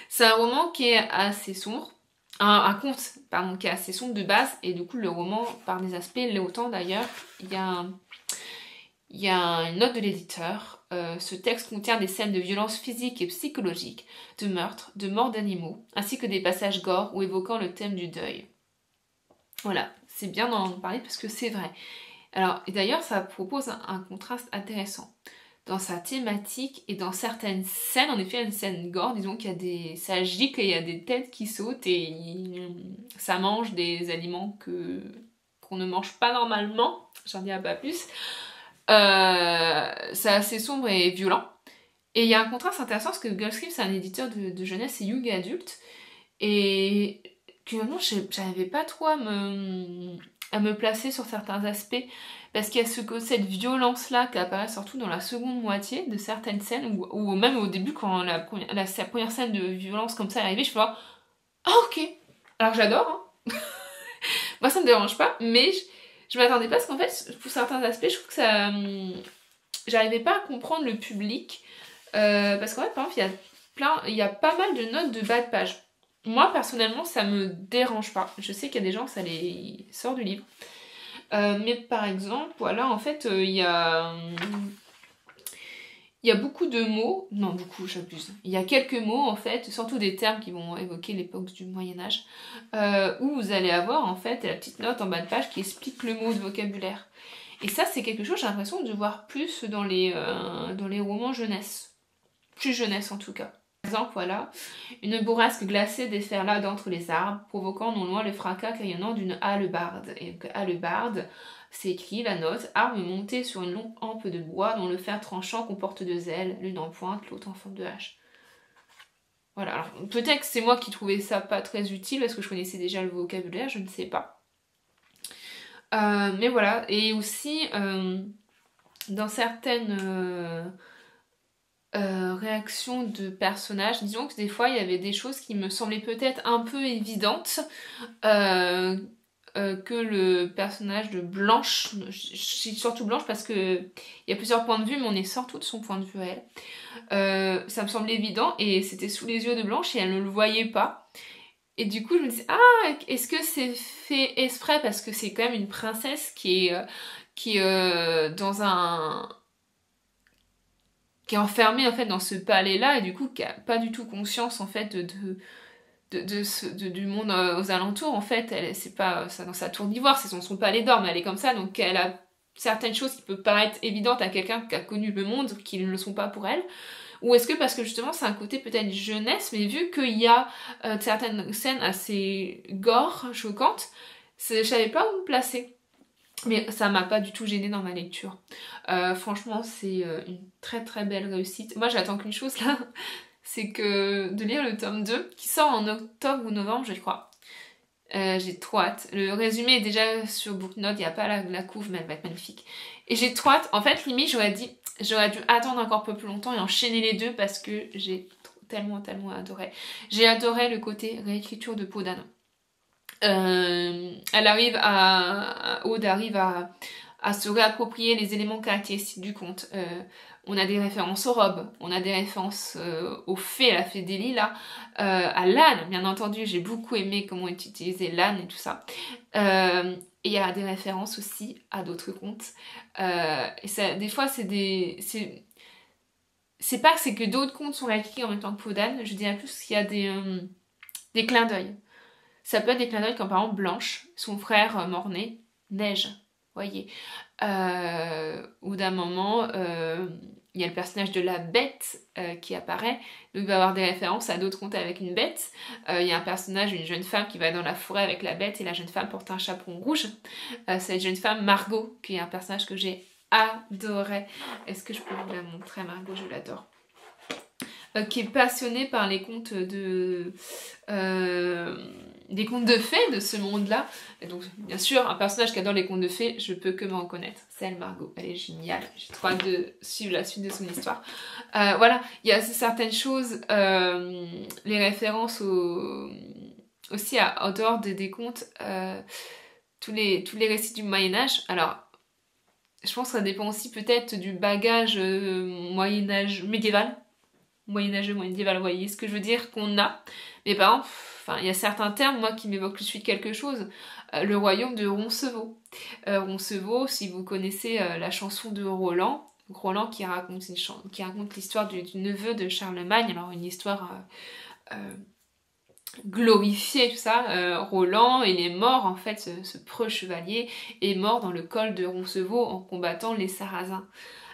C'est un roman qui est assez sombre. Un conte, pardon, qui est assez sombre de base. Et du coup, le roman, par des aspects, l'est autant d'ailleurs. Il y a une note de l'éditeur. Ce texte contient des scènes de violence physique et psychologique, de meurtre, de mort d'animaux, ainsi que des passages gore ou évoquant le thème du deuil. Voilà, c'est bien d'en parler parce que c'est vrai. Alors, et d'ailleurs, ça propose un contraste intéressant. Dans sa thématique et dans certaines scènes, en effet, il y a une scène gore, disons qu'il y a ça gicle et il y a des têtes qui sautent et ça mange des aliments qu'on ne mange pas normalement. J'en dis pas plus. C'est assez sombre et violent. Et il y a un contraste intéressant parce que Goldsmith, c'est un éditeur de jeunesse et young adulte. Et finalement, j'arrivais pas trop à me placer sur certains aspects parce qu'il y a cette violence-là qui apparaît surtout dans la seconde moitié de certaines scènes ou même au début quand la première scène de violence comme ça est arrivée, je me suis dit « Ah ok !» Alors j'adore, hein. Moi ça me dérange pas, mais je m'attendais pas parce qu'en fait, pour certains aspects, je trouve que ça... j'arrivais pas à comprendre le public parce qu'en fait, par exemple, il y a pas mal de notes de bas de page. Moi, personnellement, ça me dérange pas. Je sais qu'il y a des gens, ça les sort du livre. Mais par exemple, voilà, en fait, il y a beaucoup de mots. Non, beaucoup, j'abuse. Il y a quelques mots, en fait, surtout des termes qui vont évoquer l'époque du Moyen-Âge, où vous allez avoir, en fait, la petite note en bas de page qui explique le mot de vocabulaire. Et ça, c'est quelque chose, j'ai l'impression de voir plus dans les romans jeunesse. Plus jeunesse, en tout cas. Par exemple, voilà, une bourrasque glacée déferla d'entre les arbres, provoquant non loin le fracas crayonnant d'une hallebarde. Et donc, hallebarde, c'est écrit la note, arme montée sur une longue hampe de bois dont le fer tranchant comporte deux ailes, l'une en pointe, l'autre en forme de hache. Voilà, alors peut-être que c'est moi qui trouvais ça pas très utile parce que je connaissais déjà le vocabulaire, je ne sais pas. Mais voilà, et aussi dans certaines réactions de personnages, disons que des fois il y avait des choses qui me semblaient peut-être un peu évidentes, que le personnage de Blanche, je suis surtout Blanche parce que il y a plusieurs points de vue mais on est surtout de son point de vue à elle. Ça me semblait évident et c'était sous les yeux de Blanche et elle ne le voyait pas. Et du coup je me disais, est-ce que c'est fait exprès parce que c'est quand même une princesse qui est dans un... qui est enfermée en fait dans ce palais-là et du coup qui a pas du tout conscience en fait du monde aux alentours. En fait, c'est pas ça dans sa tour d'ivoire, c'est son palais d'or, mais elle est comme ça, donc elle a certaines choses qui peuvent paraître évidentes à quelqu'un qui a connu le monde, qui ne le sont pas pour elle. Ou est-ce que parce que justement c'est un côté peut-être jeunesse, mais vu qu'il y a certaines scènes assez gore, choquantes, je savais pas où me placer. Mais ça m'a pas du tout gênée dans ma lecture. Franchement, c'est une très très belle réussite. Moi, j'attends qu'une chose là, c'est que de lire le tome 2, qui sort en octobre ou novembre, je crois. J'ai trop hâte. Le résumé est déjà sur Booknote, il n'y a pas la couve, mais elle va être magnifique. Et j'ai trop hâte. En fait, limite, j'aurais dû attendre encore un peu plus longtemps et enchaîner les deux parce que j'ai tellement adoré. J'ai adoré le côté réécriture de Peau d'Anne. Aude arrive à se réapproprier les éléments caractéristiques du conte. On a des références aux robes, on a des références aux fées, à la fée des lilas, à l'âne, bien entendu. J'ai beaucoup aimé comment est utilisé l'âne et tout ça. Et il y a des références aussi à d'autres contes. Et ça, des fois, c'est pas que c'est que d'autres contes sont réécrits en même temps que Peau d'Anne, je dirais plus qu'il y a des clins d'œil. Ça peut être des clins d'œil comme par exemple Blanche, son frère mort-né, Neige, voyez. Ou d'un moment, il y a le personnage de la bête qui apparaît, donc il va y avoir des références à d'autres contes avec une bête. Il y a un personnage, une jeune femme qui va dans la forêt avec la bête et la jeune femme porte un chaperon rouge. Cette jeune femme, Margot, qui est un personnage que j'ai adoré. Est-ce que je peux vous la montrer, Margot? Je l'adore. Qui est passionnée par les contes des contes de fées de ce monde-là. Et donc, bien sûr, un personnage qui adore les contes de fées, je peux que me reconnaître. C'est elle, Margot. Elle est géniale. J'ai trop hâte de suivre la suite de son histoire. Voilà, il y a certaines choses, les références aussi en dehors des contes, tous les récits du Moyen-Âge. Alors, je pense que ça dépend aussi peut-être du bagage Moyen-Âge médiéval. Moyenâgeux, médiéval, vous voyez ce que je veux dire, qu'on a. Mais par exemple, il y a certains termes, moi, qui m'évoquent tout de suite quelque chose. Le royaume de Roncevaux. Roncevaux, si vous connaissez la chanson de Roland, Roland qui raconte l'histoire du neveu de Charlemagne, alors une histoire glorifiée, tout ça. Roland, il est mort, en fait, ce preux chevalier, est mort dans le col de Roncevaux en combattant les Sarrasins,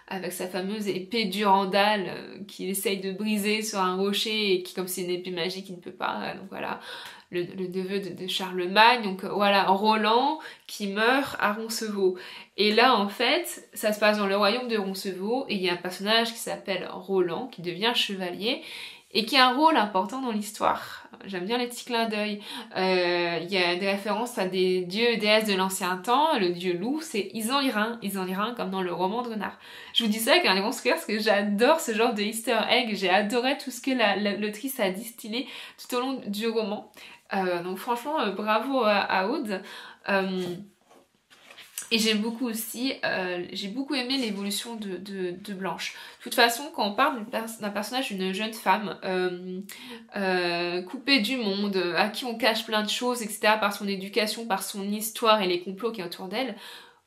avec sa fameuse épée Durandal qu'il essaye de briser sur un rocher et qui, comme c'est une épée magique, il ne peut pas. Donc voilà, le neveu de Charlemagne. Donc voilà, Roland qui meurt à Roncevaux. Et là, en fait, ça se passe dans le royaume de Roncevaux et il y a un personnage qui s'appelle Roland qui devient chevalier et qui a un rôle important dans l'histoire. J'aime bien les petits clins d'œil. Il y a des références à des dieux et déesses de l'ancien temps. Le dieu loup, c'est Isan-Lyrin, comme dans le roman de Renard. Je vous dis ça avec un grand sourire parce que j'adore ce genre de easter egg. J'ai adoré tout ce que l'autrice a distillé tout au long du roman. Donc franchement, bravo à Aude. Et j'aime beaucoup aussi, j'ai beaucoup aimé l'évolution de Blanche. De toute façon, quand on parle d'un personnage, d'une jeune femme coupée du monde, à qui on cache plein de choses, etc., par son éducation, par son histoire et les complots qui y a autour d'elle,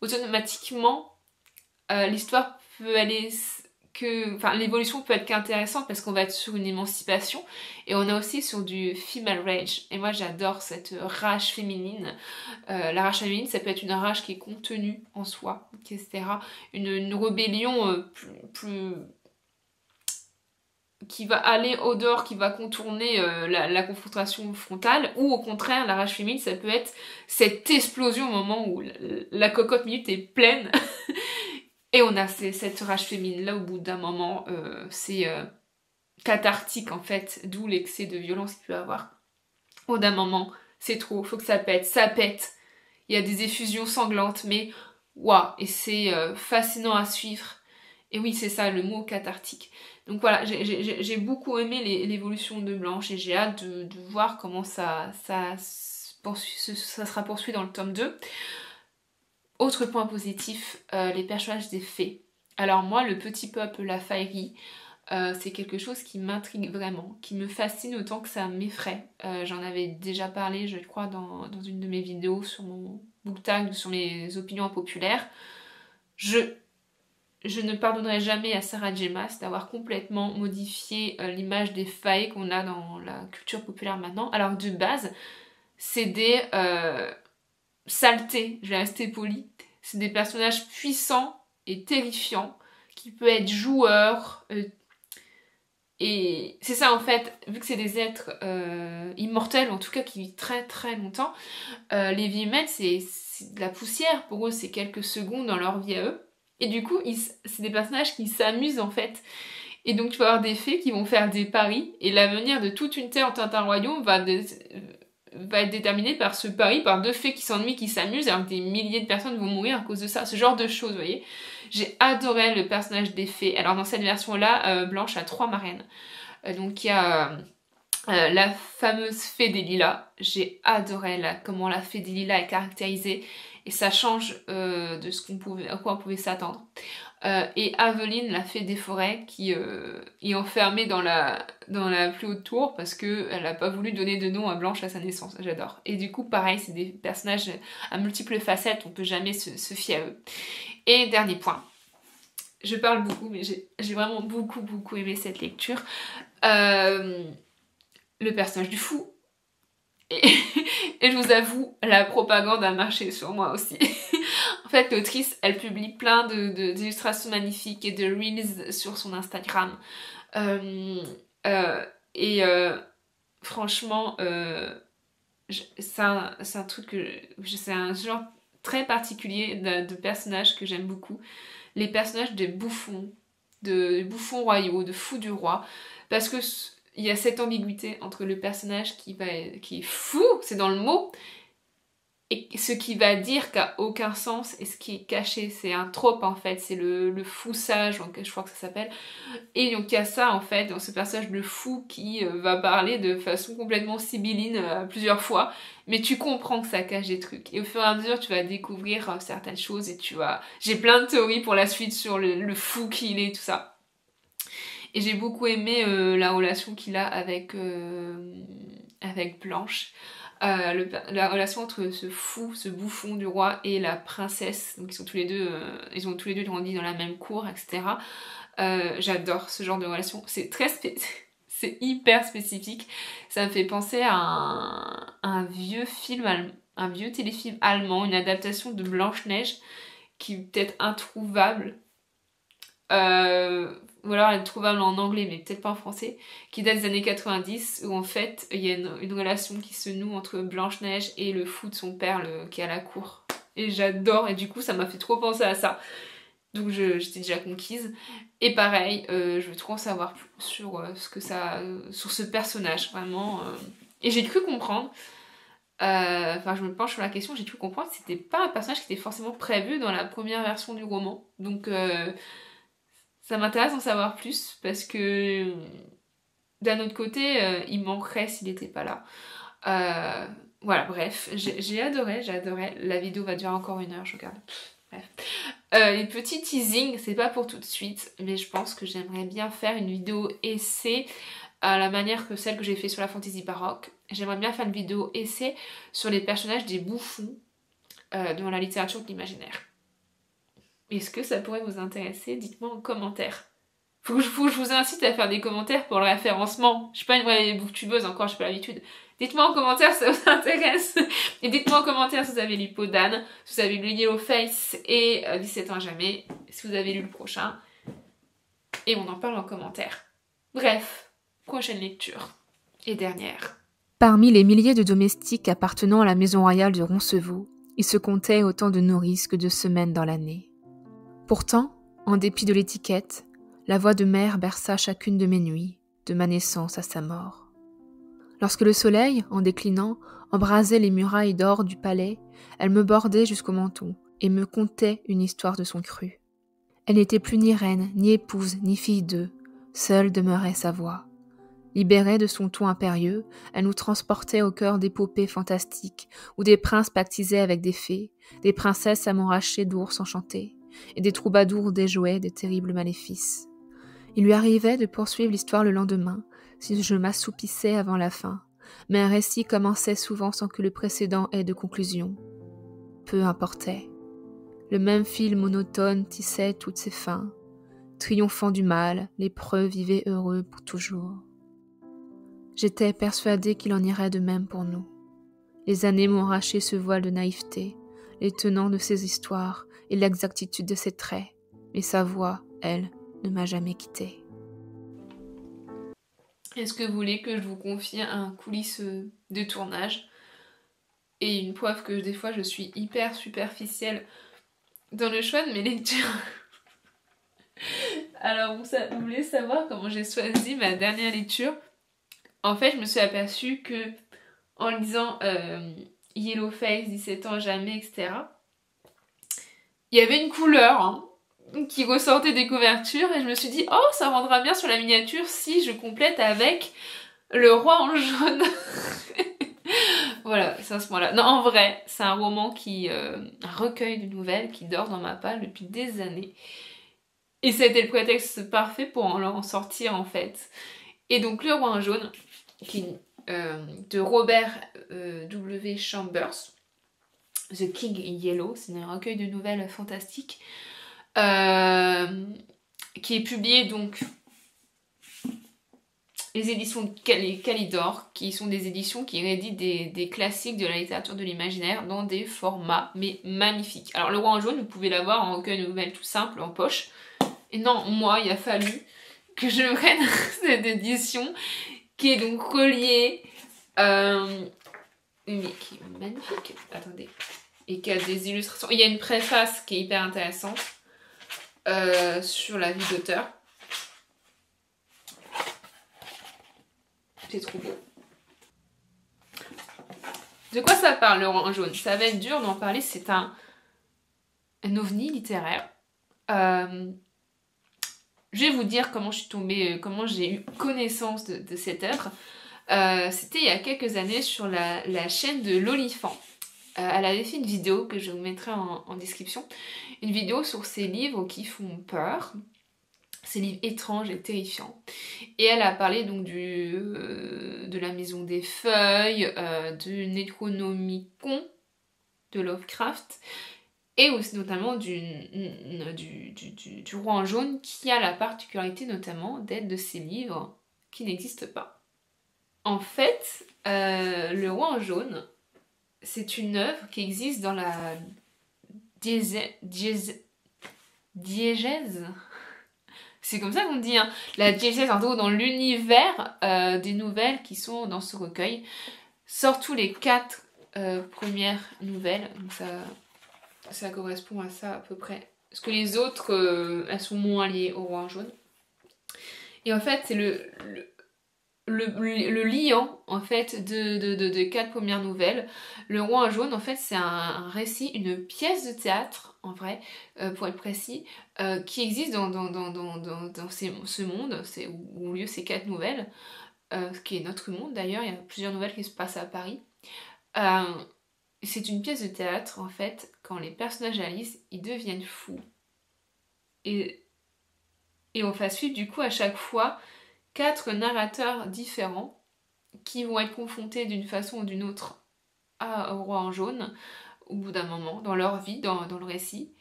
automatiquement, l'histoire peut aller... l'évolution peut être qu'intéressante parce qu'on va être sur une émancipation et on est aussi sur du female rage et moi j'adore cette rage féminine. La rage féminine, ça peut être une rage qui est contenue en soi, etc., une rébellion plus qui va aller au dehors, qui va contourner la confrontation frontale, ou au contraire la rage féminine, ça peut être cette explosion au moment où la cocotte minute est pleine. Et on a cette rage féminine là au bout d'un moment, c'est cathartique en fait, d'où l'excès de violence qu'il peut y avoir. Au bout d'un moment, c'est trop, faut que ça pète. Il y a des effusions sanglantes, mais waouh, et c'est fascinant à suivre. Et oui, c'est ça le mot cathartique. Donc voilà, j'ai beaucoup aimé l'évolution de Blanche et j'ai hâte de voir comment ça sera poursuivi dans le tome 2. Autre point positif, les personnages des fées. Alors moi, le petit peuple, la faillerie, c'est quelque chose qui m'intrigue vraiment, qui me fascine autant que ça m'effraie. J'en avais déjà parlé, je crois, dans une de mes vidéos sur mon booktag, sur mes opinions populaires. Je ne pardonnerai jamais à Sarah J. Maas d'avoir complètement modifié l'image des failles qu'on a dans la culture populaire maintenant, alors que de base, c'est des... saleté, je vais rester polie, c'est des personnages puissants et terrifiants qui peuvent être joueurs, Et c'est ça en fait, vu que c'est des êtres immortels, en tout cas qui vivent très très longtemps, les vies humaines c'est de la poussière, pour eux c'est quelques secondes dans leur vie à eux. Et du coup, c'est des personnages qui s'amusent en fait. Et donc tu vas avoir des fées qui vont faire des paris, et l'avenir de toute une terre, tout un royaume va être déterminé par ce pari, par deux fées qui s'ennuient, qui s'amusent, alors que des milliers de personnes vont mourir à cause de ça. Ce genre de choses, vous voyez. J'ai adoré le personnage des fées. Alors dans cette version-là, Blanche a 3 marraines. Donc il y a la fameuse fée des lilas. J'ai adoré comment la fée des lilas est caractérisée. Et ça change de à quoi on pouvait s'attendre. Et Aveline, la fée des forêts, qui est enfermée dans la plus haute tour parce qu'elle n'a pas voulu donner de nom à Blanche à sa naissance. J'adore. Et du coup, pareil, c'est des personnages à multiples facettes, on peut jamais se fier à eux. Et dernier point. Je parle beaucoup, mais j'ai vraiment beaucoup aimé cette lecture. Le personnage du fou. Et je vous avoue, la propagande a marché sur moi aussi. En fait, l'autrice, elle publie plein d'illustrations magnifiques et de reels sur son Instagram. Franchement, c'est un truc c'est un genre très particulier de personnages que j'aime beaucoup. Les personnages des bouffons royaux, de fous du roi. Parce que il y a cette ambiguïté entre le personnage qui est fou, c'est dans le mot, et ce qui va dire qu'a aucun sens et ce qui est caché. C'est un trope en fait, c'est le fou sage, donc je crois que ça s'appelle. Et donc il y a ça en fait, dans ce personnage de fou qui va parler de façon complètement sibylline plusieurs fois, mais tu comprends que ça cache des trucs. Et au fur et à mesure, tu vas découvrir certaines choses et j'ai plein de théories pour la suite sur le fou qu'il est, tout ça. Et j'ai beaucoup aimé la relation qu'il a avec Blanche. La relation entre ce fou, ce bouffon du roi et la princesse. Donc ils ont tous les deux grandi dans la même cour, etc. J'adore ce genre de relation. C'est c'est hyper spécifique. Ça me fait penser à un vieux film, un vieux téléfilm allemand, une adaptation de Blanche-Neige qui est peut-être introuvable. Ou alors elle est trouvable en anglais mais peut-être pas en français, qui date des années 90, où en fait il y a une relation qui se noue entre Blanche-Neige et le fou de son père qui est à la cour. Et j'adore, et du coup ça m'a fait trop penser à ça. Donc j'étais déjà conquise. Et pareil, je veux trop en savoir plus sur sur ce personnage, vraiment. Et j'ai cru comprendre, je me penche sur la question, j'ai cru comprendre que c'était pas un personnage qui était forcément prévu dans la première version du roman. Donc ça m'intéresse d'en savoir plus parce que d'un autre côté, il manquerait s'il n'était pas là. Voilà, bref, j'ai adoré. La vidéo va durer encore 1 heure, je regarde. Bref. Les petits teasings, c'est pas pour tout de suite, mais je pense que j'aimerais bien faire une vidéo essai à la manière que celle que j'ai fait sur la fantasy baroque. J'aimerais bien faire une vidéo essai sur les personnages des bouffons dans la littérature de l'imaginaire. Est-ce que ça pourrait vous intéresser? Dites-moi en commentaire. Faut que je vous incite à faire des commentaires pour le référencement. Je suis pas une vraie booktubeuse encore, j'ai pas l'habitude. Dites-moi en commentaire si ça vous intéresse. Et dites-moi en commentaire si vous avez lu Peau d'âne, si vous avez lu Yellowface et 17 ans à jamais, si vous avez lu le prochain. Et on en parle en commentaire. Bref, prochaine lecture. Et dernière. Parmi les milliers de domestiques appartenant à la maison royale de Roncevaux, il se comptait autant de nourrices que de semaines dans l'année. Pourtant, en dépit de l'étiquette, la voix de mère berça chacune de mes nuits, de ma naissance à sa mort. Lorsque le soleil, en déclinant, embrasait les murailles d'or du palais, elle me bordait jusqu'au menton et me contait une histoire de son cru. Elle n'était plus ni reine, ni épouse, ni fille d'eux, seule demeurait sa voix. Libérée de son ton impérieux, elle nous transportait au cœur d'épopées fantastiques, où des princes pactisaient avec des fées, des princesses amourachées d'ours enchantés, et des troubadours déjouaient de terribles maléfices. Il lui arrivait de poursuivre l'histoire le lendemain, si je m'assoupissais avant la fin, mais un récit commençait souvent sans que le précédent ait de conclusion. Peu importait. Le même fil monotone tissait toutes ses fins. Triomphant du mal, lépreux vivait heureux pour toujours. J'étais persuadée qu'il en irait de même pour nous. Les années m'ont arraché ce voile de naïveté, les tenants de ses histoires et l'exactitude de ses traits, mais sa voix, elle, ne m'a jamais quittée. Est-ce que vous voulez que je vous confie un coulisse de tournage? Et une preuve que des fois je suis hyper superficielle dans le choix de mes lectures. Alors vous voulez savoir comment j'ai choisi ma dernière lecture? En fait, je me suis aperçue que en lisant Yellowface, 17 ans jamais, etc., il y avait une couleur qui ressortait des couvertures et je me suis dit, oh, ça rendra bien sur la miniature si je complète avec le roi en jaune. Voilà, c'est à ce moment-là. Non, en vrai, c'est un roman un recueil de nouvelles qui dort dans ma palle depuis des années. Et ça a été le prétexte parfait pour en sortir en fait. Et donc Le Roi en jaune, de Robert W. Chambers, The King in Yellow, c'est un recueil de nouvelles fantastiques qui est publié donc les éditions Calidor, qui sont des éditions qui rééditent des classiques de la littérature de l'imaginaire dans des formats mais magnifiques. Alors Le Roi en jaune, vous pouvez l'avoir en recueil de nouvelles tout simple, en poche. Et non, moi, il a fallu que je prenne cette édition qui est donc reliée, mais qui est magnifique. Attendez. Et qui a des illustrations. Il y a une préface qui est hyper intéressante sur la vie d'auteur. C'est trop beau. De quoi ça parle, Le Roi en jaune? Ça va être dur d'en parler, c'est un ovni littéraire. Je vais vous dire comment je suis tombée, comment j'ai eu connaissance de cette œuvre. C'était il y a quelques années sur la chaîne de l'Olifant. Elle avait fait une vidéo que je vous mettrai en description. Une vidéo sur ces livres qui font peur. Ces livres étranges et terrifiants. Et elle a parlé donc de la Maison des Feuilles, du Necronomicon de Lovecraft, et aussi notamment du Roi en jaune, qui a la particularité notamment d'être de ces livres qui n'existent pas. En fait, Le Roi en jaune, c'est une œuvre qui existe dans la diégèse. C'est comme ça qu'on dit, hein. La diégèse, en gros, dans l'univers des nouvelles qui sont dans ce recueil. Surtout les 4 premières nouvelles. Donc ça correspond à ça à peu près. Parce que les autres, elles sont moins liées au Roi en jaune. Et en fait, c'est le liant en fait de 4 premières nouvelles. Le Roi en jaune, en fait, c'est un récit, une pièce de théâtre, en vrai, pour être précis, qui existe dans ce monde, où ont lieu ces 4 nouvelles, ce qui est notre monde d'ailleurs. Il y a plusieurs nouvelles qui se passent à Paris. C'est une pièce de théâtre, en fait, quand les personnages la lisent, ils deviennent fous. Et on va suivre du coup à chaque fois 4 narrateurs différents qui vont être confrontés d'une façon ou d'une autre au Roi en jaune au bout d'un moment dans leur vie, dans le récit.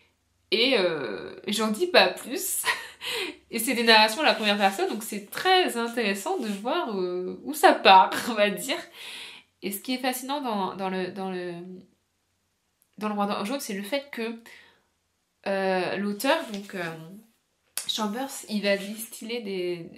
Et j'en dis pas plus. Et c'est des narrations à la première personne, donc c'est très intéressant de voir où ça part, on va dire. Et ce qui est fascinant dans le Roi en jaune, c'est le fait que l'auteur, donc Chambers, il va distiller des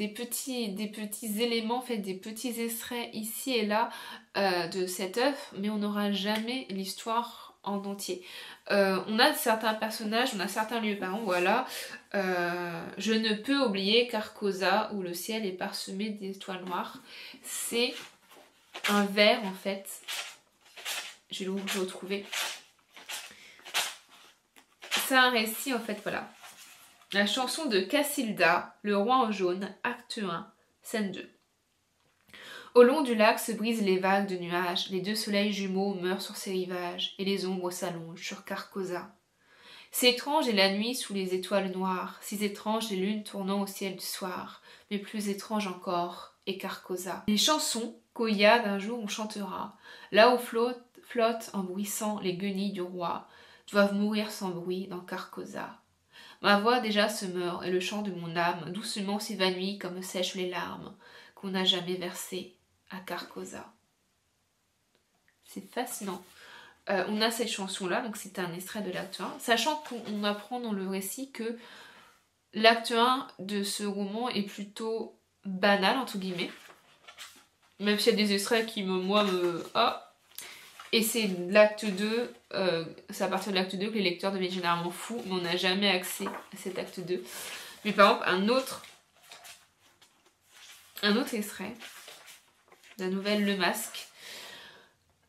petits éléments, en fait, des petits extraits ici et là de cette œuvre, mais on n'aura jamais l'histoire en entier. On a certains personnages, on a certains lieux, par exemple, voilà. Je ne peux oublier Carcosa, où le ciel est parsemé d'étoiles noires. C'est un vers, en fait. Je vais le retrouver. C'est un récit, en fait, voilà. La chanson de Cassilda, Le Roi en jaune, acte 1, scène 2. Au long du lac se brisent les vagues de nuages, les 2 soleils jumeaux meurent sur ses rivages, et les ombres s'allongent sur Carcosa. Si étrange est la nuit sous les étoiles noires, si étrange les lunes tournant au ciel du soir, mais plus étrange encore est Carcosa. Les chansons qu'Oya d'un jour on chantera, là où flottent en bruissant les guenilles du roi, doivent mourir sans bruit dans Carcosa. Ma voix déjà se meurt et le chant de mon âme doucement s'évanouit comme sèchent les larmes qu'on n'a jamais versées à Carcosa. C'est fascinant. On a cette chanson-là, donc c'est un extrait de l'acte 1, sachant qu'on apprend dans le récit que l'acte 1 de ce roman est plutôt banal, entre guillemets. Même s'il y a des extraits qui, Et c'est l'acte 2, c'est à partir de l'acte 2 que les lecteurs deviennent généralement fous, mais on n'a jamais accès à cet acte 2. Mais par exemple, un autre extrait de la nouvelle Le Masque.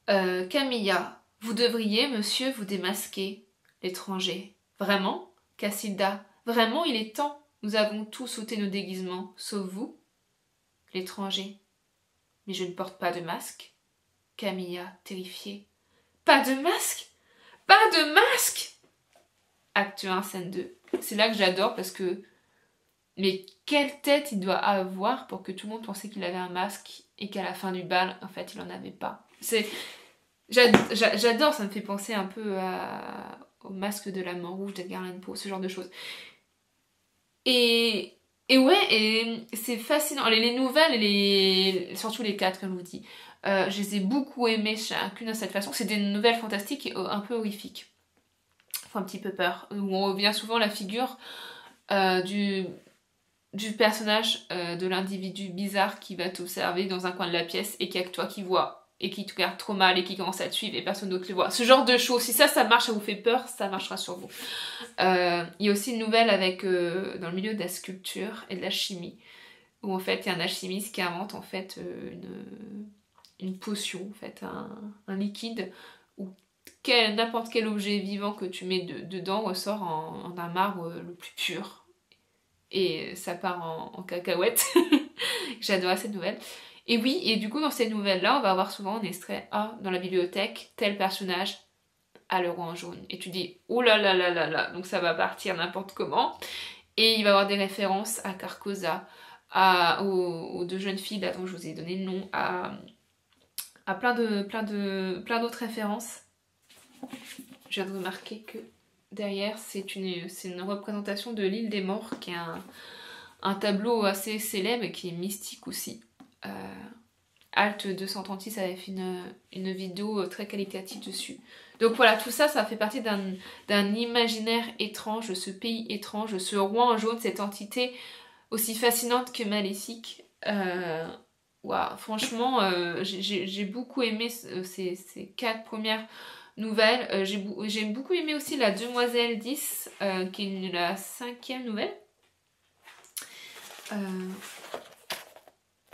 Camilla, vous devriez, monsieur, vous démasquer. L'étranger. Vraiment, Cassilda, vraiment, il est temps. Nous avons tous ôté nos déguisements, sauf vous. L'étranger. Mais je ne porte pas de masque. Camilla, terrifiée. Pas de masque? Pas de masque? Acte 1, scène 2. C'est là que j'adore parce que... Mais quelle tête il doit avoir pour que tout le monde pensait qu'il avait un masque et qu'à la fin du bal, en fait, il en avait pas. J'adore, ça me fait penser un peu au masque de la mort rouge d'Edgar Allan Poe, ce genre de choses. Et c'est fascinant. Les nouvelles, surtout les 4, comme je vous dis, je les ai beaucoup aimées chacune de cette façon. C'est des nouvelles fantastiques et un peu horrifiques. Enfin, un petit peu peur. Où on revient souvent la figure du personnage, de l'individu bizarre qui va t'observer dans un coin de la pièce et qui a que toi qui vois et qui te regarde trop mal et qui commence à te suivre et personne d'autre le voit. Ce genre de choses, si ça marche, ça vous fait peur, ça marchera sur vous. Il y a aussi une nouvelle avec, dans le milieu de la sculpture et de la chimie, où en fait il y a un alchimiste qui invente en fait une potion, en fait, un liquide où n'importe quel objet vivant que tu mets dedans ressort en un marbre le plus pur. Et ça part en cacahuète. J'adore cette nouvelle. Et oui, et du coup, dans ces nouvelles-là, on va avoir souvent un extrait dans la bibliothèque, tel personnage a le roi en jaune. Et tu dis, oh là là là là là, donc ça va partir n'importe comment. Et il va y avoir des références à Carcosa, aux deux jeunes filles, là dont je vous ai donné le nom, à plein d'autres références. Je viens de remarquer que derrière, c'est une représentation de l'île des morts, qui est un tableau assez célèbre et qui est mystique aussi. Alt 236 avait fait une vidéo très qualitative dessus. Donc voilà, tout ça, ça fait partie d'un imaginaire étrange, ce pays étrange, ce roi en jaune, cette entité aussi fascinante que maléfique. Wow, franchement, j'ai beaucoup aimé ces 4 premières nouvelles. J'ai beaucoup aimé aussi La Demoiselle 10, qui est la 5e nouvelle.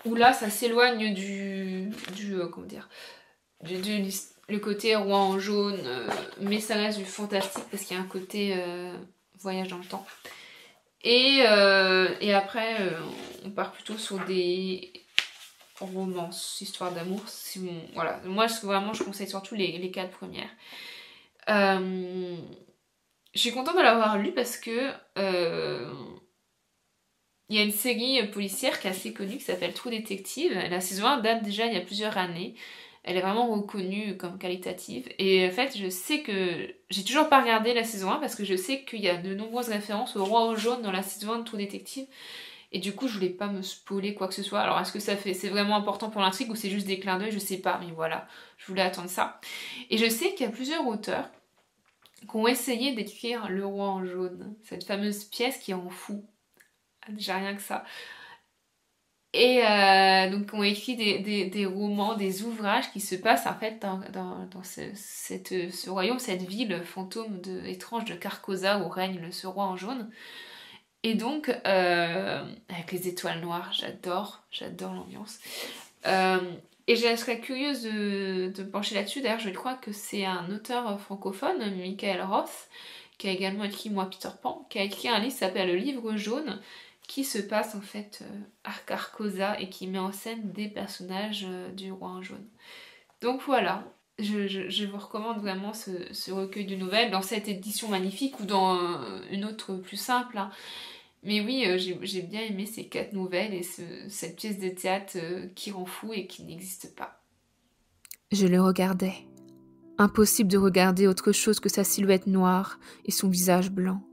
Où là, ça s'éloigne le côté roi en jaune, mais ça reste du fantastique parce qu'il y a un côté voyage dans le temps. Et après, on part plutôt sur des romances, histoires d'amour. Voilà. Moi, je conseille surtout les 4 premières. Je suis contente de l'avoir lu parce que il y a une série policière qui est assez connue qui s'appelle True Detective. La saison 1 date déjà il y a plusieurs années. Elle est vraiment reconnue comme qualitative. Et en fait, je sais que... J'ai toujours pas regardé la saison 1 parce que je sais qu'il y a de nombreuses références au roi au jaune dans la saison 1 de True Detective. Et du coup, je voulais pas me spoiler quoi que ce soit. Alors, est-ce que c'est vraiment important pour l'intrigue ou c'est juste des clins d'œil? Je sais pas, mais voilà. Je voulais attendre ça. Et je sais qu'il y a plusieurs auteurs qui ont essayé d'écrire Le Roi en jaune. Cette fameuse pièce qui en fout. Déjà rien que ça. Et donc on écrit des romans, des ouvrages qui se passent en fait dans ce royaume, cette ville fantôme étrange de Carcosa où règne ce roi en jaune. Et donc avec les étoiles noires, j'adore l'ambiance. Et je serais curieuse de me pencher là-dessus. D'ailleurs, je crois que c'est un auteur francophone, Michael Roth, qui a également écrit Moi Peter Pan, qui a écrit un livre qui s'appelle Le Livre jaune, qui se passe en fait à Carcosa et qui met en scène des personnages du roi en jaune. Donc voilà, je vous recommande vraiment ce recueil de nouvelles dans cette édition magnifique ou dans une autre plus simple. Hein. Mais oui, j'ai bien aimé ces 4 nouvelles et cette pièce de théâtre qui rend fou et qui n'existe pas. Je le regardais. Impossible de regarder autre chose que sa silhouette noire et son visage blanc.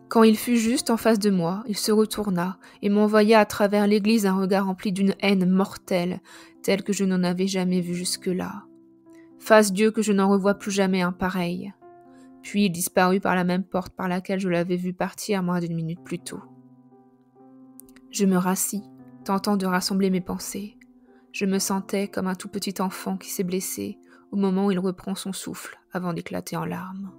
Quand il fut juste en face de moi, il se retourna et m'envoya à travers l'église un regard rempli d'une haine mortelle, telle que je n'en avais jamais vu jusque-là. Fasse Dieu que je n'en revoie plus jamais un pareil. Puis il disparut par la même porte par laquelle je l'avais vu partir moins d'une minute plus tôt. Je me rassis, tentant de rassembler mes pensées. Je me sentais comme un tout petit enfant qui s'est blessé au moment où il reprend son souffle avant d'éclater en larmes.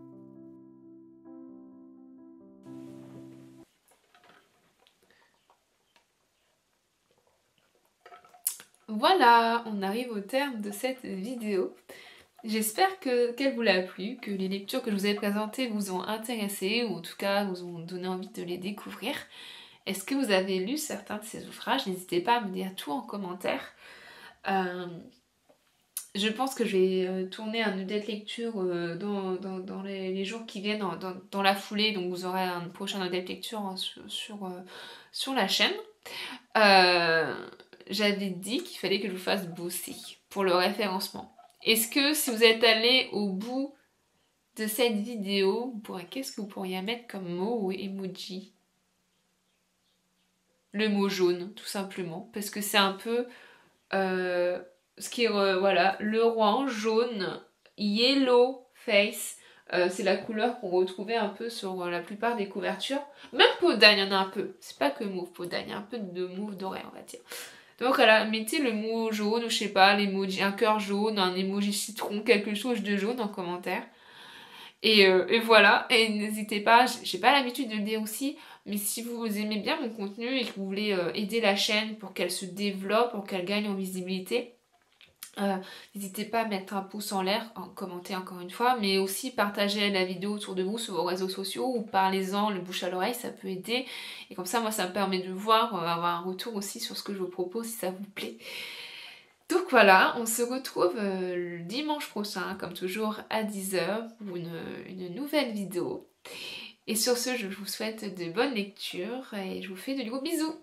Voilà, on arrive au terme de cette vidéo. J'espère qu'elle vous a plu, que les lectures que je vous ai présentées vous ont intéressé, ou en tout cas vous ont donné envie de les découvrir. Est-ce que vous avez lu certains de ces ouvrages? N'hésitez pas à me dire tout en commentaire. Je pense que je vais tourner un update lecture dans les jours qui viennent, dans la foulée, donc vous aurez un prochain update lecture sur la chaîne. J'avais dit qu'il fallait que je vous fasse bosser pour le référencement. Est-ce que si vous êtes allé au bout de cette vidéo, qu'est-ce que vous pourriez mettre comme mot ou emoji? Le mot jaune, tout simplement, parce que c'est un peu ce qui est, voilà, le roi jaune, yellow face, c'est la couleur qu'on retrouvait un peu sur la plupart des couvertures. Même peau d'ail, il y en a un peu. C'est pas que mauve peau d'ail, il y a un peu de mauve doré, on va dire. Donc voilà, mettez le mot jaune, ou je sais pas, l'emoji, un cœur jaune, un emoji citron, quelque chose de jaune en commentaire. Et voilà, et n'hésitez pas, j'ai pas l'habitude de le dire aussi, mais si vous aimez bien mon contenu et que vous voulez aider la chaîne pour qu'elle se développe, pour qu'elle gagne en visibilité, n'hésitez pas à mettre un pouce en l'air, commenter encore une fois, mais aussi partager la vidéo autour de vous sur vos réseaux sociaux ou parlez-en le bouche à l'oreille, ça peut aider. Et comme ça, moi, ça me permet de voir, avoir un retour aussi sur ce que je vous propose si ça vous plaît. Donc voilà, on se retrouve le dimanche prochain, comme toujours à 10h pour une nouvelle vidéo. Et sur ce, je vous souhaite de bonnes lectures et je vous fais de gros bisous.